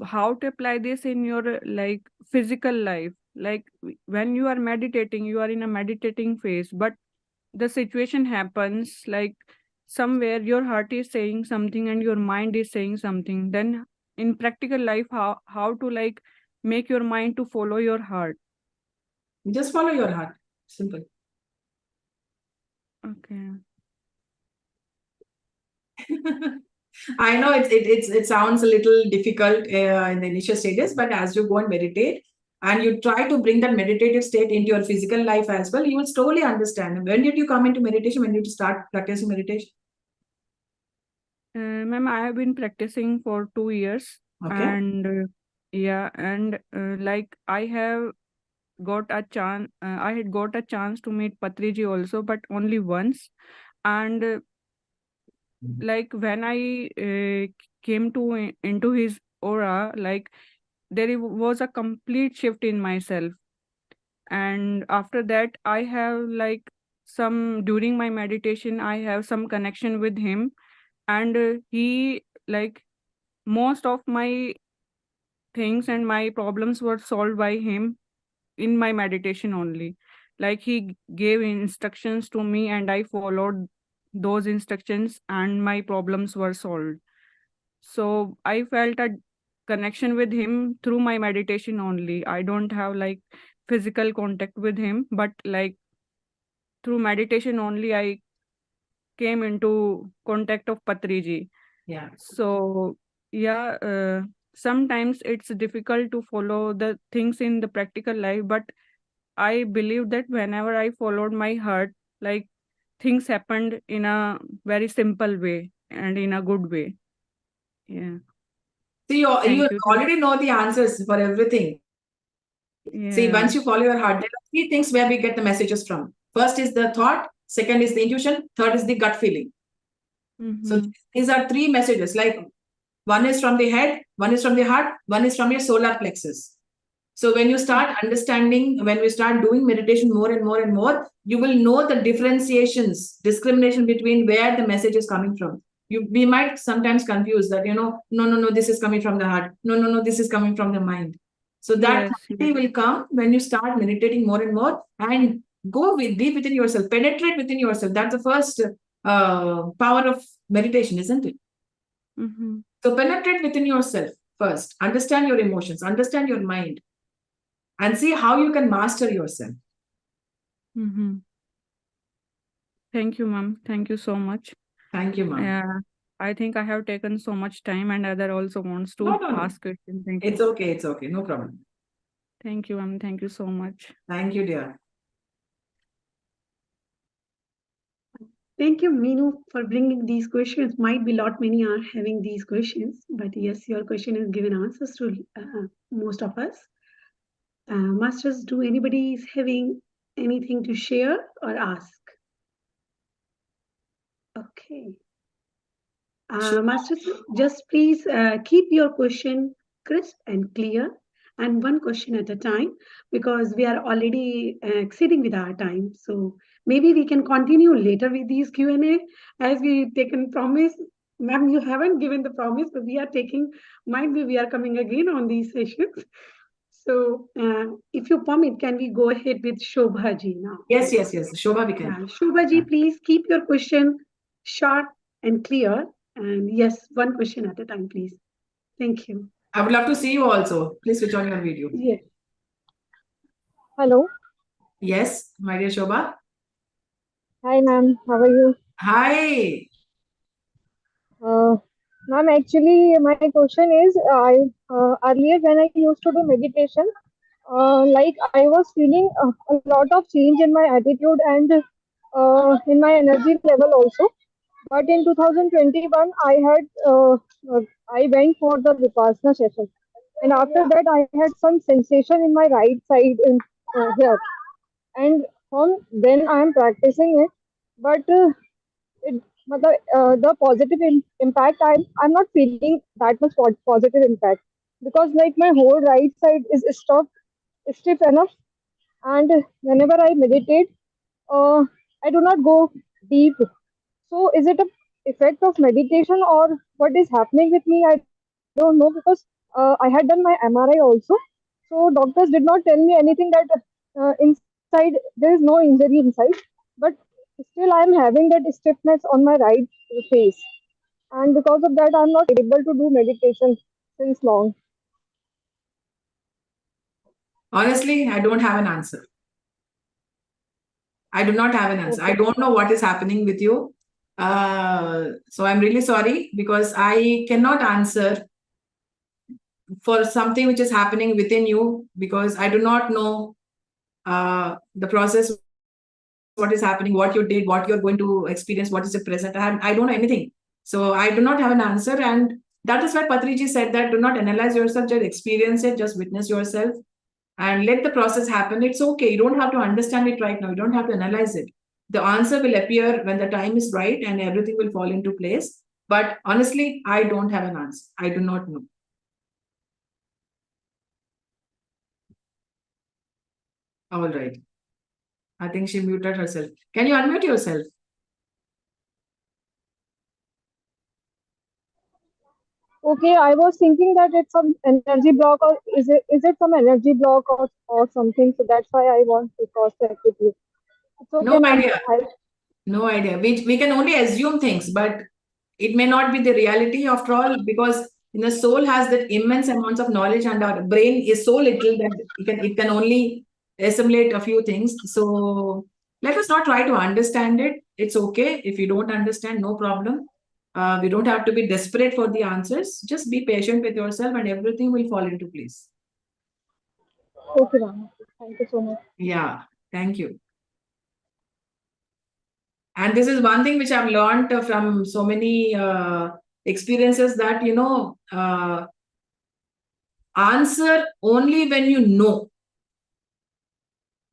how to apply this in your like physical life? Like when you are meditating, you are in a meditating phase, but the situation happens like somewhere your heart is saying something and your mind is saying something. Then in practical life, how to like make your mind to follow your heart? Just follow your heart. Simple. Okay. I know it sounds a little difficult in the initial stages, but as you go and meditate and you try to bring that meditative state into your physical life as well, you will slowly understand. When did you come into meditation? When did you start practicing meditation? Ma'am, I have been practicing for 2 years, Okay. and like I have got a chance. I had got a chance to meet Patriji also, but only once. And like when I came to into his aura, like was a complete shift in myself. And after that, I have like some during my meditation, I have some connection with him, and he like most of my things and my problems were solved by him in my meditation only. like he gave instructions to me and I followed those instructions and my problems were solved. So I felt a connection with him through my meditation only. I don't have like physical contact with him, but like through meditation only I came into contact of Patriji. Yeah. So yeah, sometimes it's difficult to follow the things in the practical life, but I believe that whenever I followed my heart, like things happened in a very simple way and in a good way. Yeah. See, you Thank you. already know the answers for everything. See, Yeah. once you follow your heart, there are three things where we get the messages from. First is the thought, second is the intuition, third is the gut feeling. So Mhm. these are three messages. Like one is from the head, one is from the heart, one is from your solar plexus. So when you start understanding, when we start doing meditation more and more and more, you will know the differentiations, discrimination between where the message is coming from. We might sometimes confuse that, no, this is coming from the heart. No, this is coming from the mind. So that Yes, yes. clarity will come when you start meditating more and more and go deep within yourself, penetrate within yourself. That's the first power of meditation, isn't it? Mhm. So penetrate within yourself first, understand your emotions, understand your mind, and see how you can master yourself. Mhm. Thank you, ma'am. Thank you so much. Thank you, ma'am. Yeah. I think I have taken so much time and other also wants to No. ask question. Thank It's you. okay. It's okay. No problem. Thank you, ma'am. Thank you so much. Thank you, dear. Thank you, Meenu, for bringing these questions. Might be lot many are having these questions, but yes, your question has given answers to most of us. Masters, do anybody is having anything to share or ask? Okay. Masters, just please keep your question crisp and clear, and one question at a time, because we are already exceeding with our time. So maybe we can continue later with these Q&A as we taken promise. Ma'am, you haven't given the promise, but we are taking, might be we are coming again on these sessions. So if you permit, can we go ahead with Shobhaji now? Yes. Shobha, we can. Yeah, Shobhaji, please keep your question short and clear. And yes, one question at a time, please. Thank you. I would love to see you also. Please switch on your video. Yes. Hello. Yes, my dear Shobha. Hi, ma'am. How are you? Hi. Ma'am, actually, my question is, I earlier when I used to do meditation, like I was feeling a lot of change in my attitude and in my energy level also. But in 2021, I went for the Vipassana session, and after that, I had some sensation in my right side in here, and from then I am practicing it. But it, the positive impact, I'm not feeling that much positive impact, because like my whole right side is stiff enough, and whenever I meditate, uh, I do not go deep. So is it a effect of meditation, or what is happening with me? I don't know, because I had done my MRI also. So doctors did not tell me anything that inside there is no injury inside, but still I am having that stiffness on my right face, and because of that I'm not able to do meditation since long. Honestly, I don't have an answer. I do not have an answer. I Okay. don't know what is happening with you. So I'm really sorry because I cannot answer for something which is happening within you because I do not know the process, what is happening, what you did, what you're going to experience, what is the present. I don't know anything. So I do not have an answer. And that is why Patriji said that do not analyze yourself, just experience it, just witness yourself and let the process happen. It's okay. You don't have to understand it right now. You don't have to analyze it. The answer will appear when the time is right and everything will fall into place. But honestly, I don't have an answer. I do not know. All right. I think she muted herself. Can you unmute yourself? Okay, I was thinking that it's some energy block, or is it some energy block or something? So that's why I want to cross check with you. It's okay, No ma'am. idea. No idea. We can only assume things, but it may not be the reality after all, because the soul has that immense amounts of knowledge, and our brain is so little that it can only assimilate a few things. So let us not try to understand it. It's okay if you don't understand, no problem. We don't have to be desperate for the answers. Just be patient with yourself, and everything will fall into place. Okay, ma'am. Thank you so much. Yeah, thank you. And this is one thing which I've learned from so many experiences, that answer only when you know.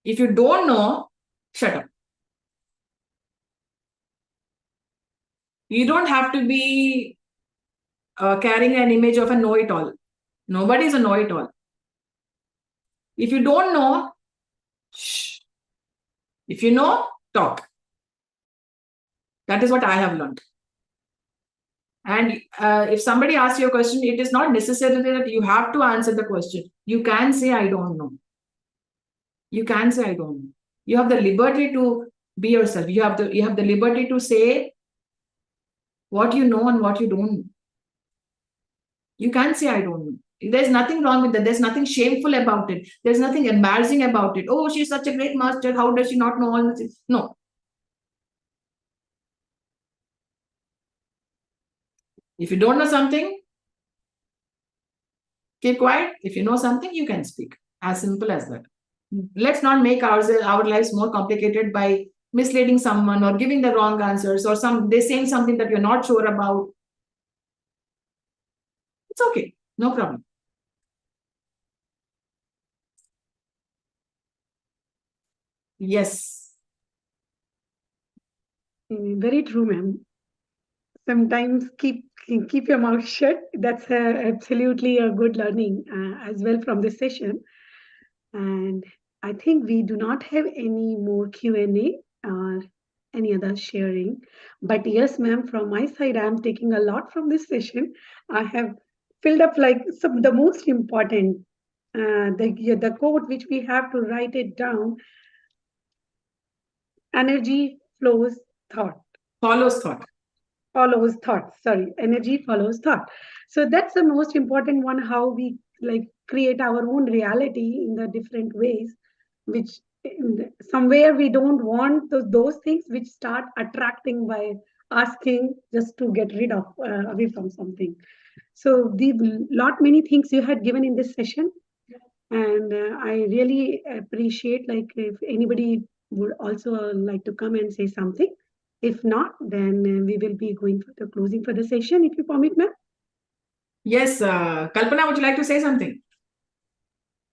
If you don't know, shut up. You don't have to be carrying an image of a know-it-all. Nobody is a know-it-all. If you don't know, shh. If you know, talk. That is what I have learned. And if somebody asks you a question, it is not necessarily that you have to answer the question. You can say, I don't know. You can say, I don't know. You have the liberty to be yourself. You have the liberty to say what you know and what you don't know. You can say, I don't know. There's nothing wrong with that. There's nothing shameful about it. There's nothing embarrassing about it. Oh, she's such a great master. How does she not know all this? No. If you don't know something, keep quiet. If you know something, you can speak. As simple as that. Let's not make our lives more complicated by misleading someone or giving the wrong answers, or they're saying something that you're not sure about. It's okay. No problem. Yes. Very true, ma'am. Sometimes keep your mouth shut. That's absolutely a good learning as well from this session. And I think we do not have any more Q&A or any other sharing. But yes, ma'am, from my side, I'm taking a lot from this session. I have filled up like the most important, the quote which we have to write it down. Energy flows thought. Follows thought. Follows thought. Sorry, energy follows thought. So that's the most important one. How we like create our own reality in the different ways, which somewhere we don't want those things which start attracting by asking just to get rid of away from something. So the lot many things you had given in this session, and I really appreciate like if anybody would also like to come and say something. If not, then we will be going for the closing for the session, if you permit, ma'am. Yes, Kalpana, would you like to say something?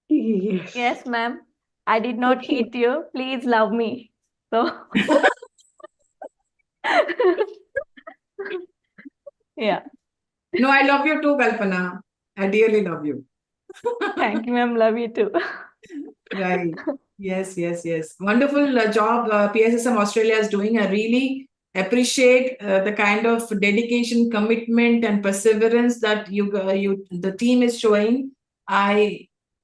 Yes. Yes, ma'am. I did not Okay. hit you. Please love me. So, yeah. No, I love you too, Kalpana. I dearly love you. Thank you, ma'am. Love you too. Right. Yes, yes, yes. Wonderful job PSSM Australia is doing. I really appreciate the kind of dedication, commitment, and perseverance that the team is showing.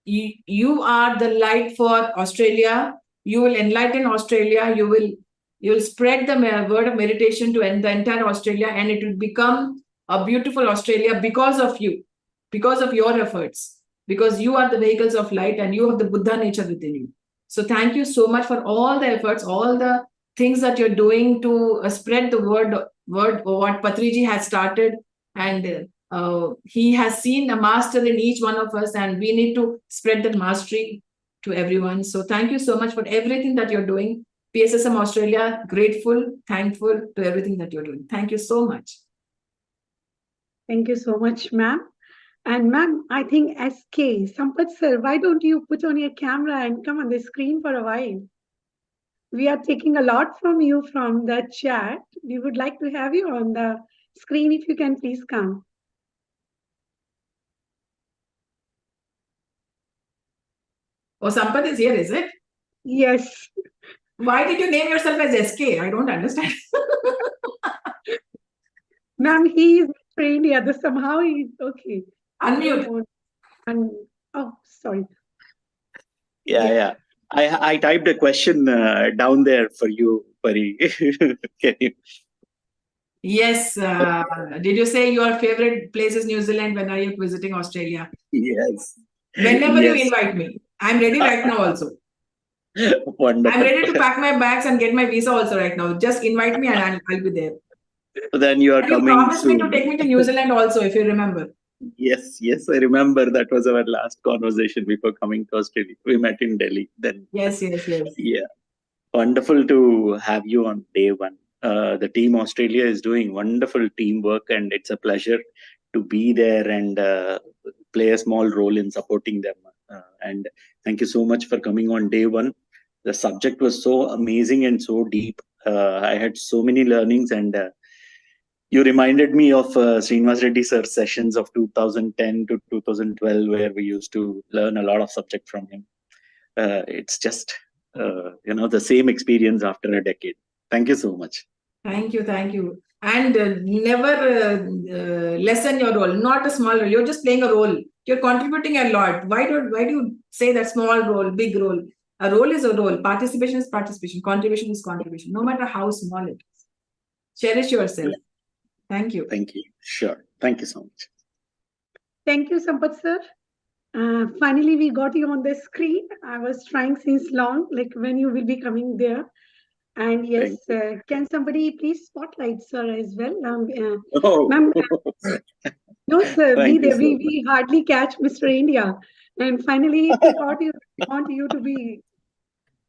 You are the light for Australia. You will enlighten Australia. You will spread the word of meditation to the entire Australia, and it will become a beautiful Australia because of you, because of your efforts, because you are the vehicles of light and you have the Buddha nature within you. So thank you so much for all the efforts, all the things that you're doing to spread the word what Patriji has started. And he has seen a master in each one of us, and we need to spread that mastery to everyone. So thank you so much for everything that you're doing. PSSM Australia, grateful, thankful to everything that you're doing. Thank you so much. Thank you so much, ma'am. And ma'am, I think SK, Sampath sir, why don't you put on your camera and come on the screen for a while? We are taking a lot from you from the chat. We would like to have you on the screen if you can please come. Oh, Sampath is here, is it? Yes. Why did you name yourself as SK? I don't understand. Ma'am, he is For India, this somehow is okay. Unmute. Oh, sorry. Yeah. I typed a question down there for you, Pari. Can you? Yes. Did you say your favorite place is New Zealand? When are you visiting Australia? Yes. Whenever you Yes. invite me. I'm ready right now also. Wonderful. I'm ready to pack my bags and get my visa also right now. Just invite me and I'll be there. Then you are And you coming promised me to soon. take me to New Zealand also, if you remember. Yes, I remember that was our last conversation before coming to Australia. We met in Delhi then. Yes. Yeah. Wonderful to have you on day one. The team Australia is doing wonderful teamwork, and it's a pleasure to be there and play a small role in supporting them. And thank you so much for coming on day one. The subject was so amazing and so deep. I had so many learnings, and you reminded me of Srinivas Reddy sir's sessions of 2010 to 2012, where we used to learn a lot of subject from him. It's just the same experience after a decade. Thank you so much. Thank you. And never lessen your role. Not a small role. You're just playing a role. You're contributing a lot. Why do you say that small role, big role? A role is a role. Participation is participation. Contribution is contribution. No matter how small it is. Cherish yourself. Yeah. Thank you. Thank you. Sure. Thank you so much. Thank you, Sampath sir. Finally, we got you on the screen. I was trying since long, like when you will be coming there. And yes, can somebody please spotlight sir as well? Oh. Ma'am, no, sir, we So hardly catch Mr. India. And finally, we want you to be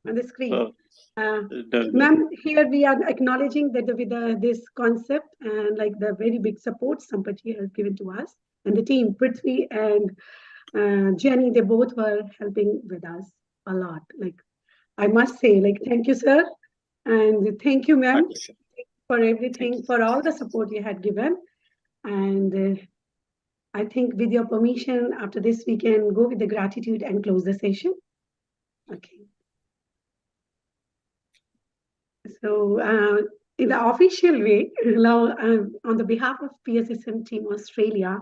on the screen. Ma'am, here we are acknowledging that with this concept and like the very big support Sampath has given to us and the team, Prithvi and Jenny, they both were helping with us a lot. Like I must say, like thank you, sir, and thank you, ma'am, for everything, for all the support you had given. And I think with your permission, after this, we can go with the gratitude and close the session. Okay. So in the official way, now on the behalf of PSSM Team Australia,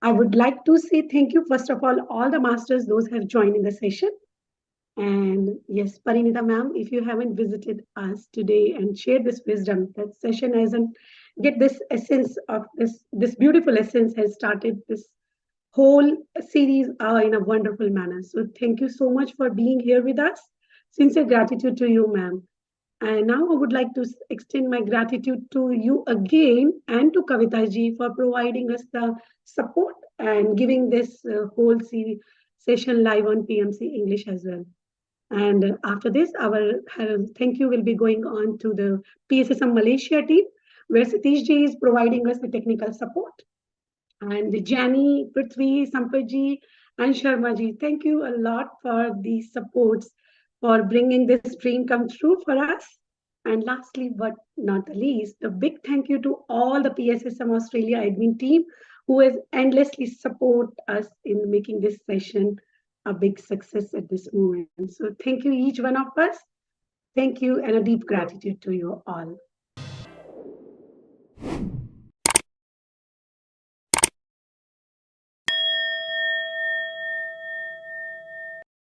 I would like to say thank you, first of all the masters, those who have joined in the session. And yes, Parinitha ma'am, if you haven't visited us today and shared this wisdom, that session hasn't get this essence of this beautiful essence has started this whole series in a wonderful manner. So thank you so much for being here with us. Sincere gratitude to you, ma'am. And now I would like to extend my gratitude to you again and to Kavita ji for providing us the support and giving this whole series session live on PMC English as well. And after this, our thank you will be going on to the PSSM Malaysia team, where Satish ji is providing us the technical support. And Jani, Prithvi, Sampath ji, and Sharma ji, thank you a lot for the supports for bringing this dream come true for us. And lastly, but not the least, a big thank you to all the PSSM Australia admin team who has endlessly support us in making this session a big success at this moment. So thank you, each one of us. Thank you and a deep gratitude to you all.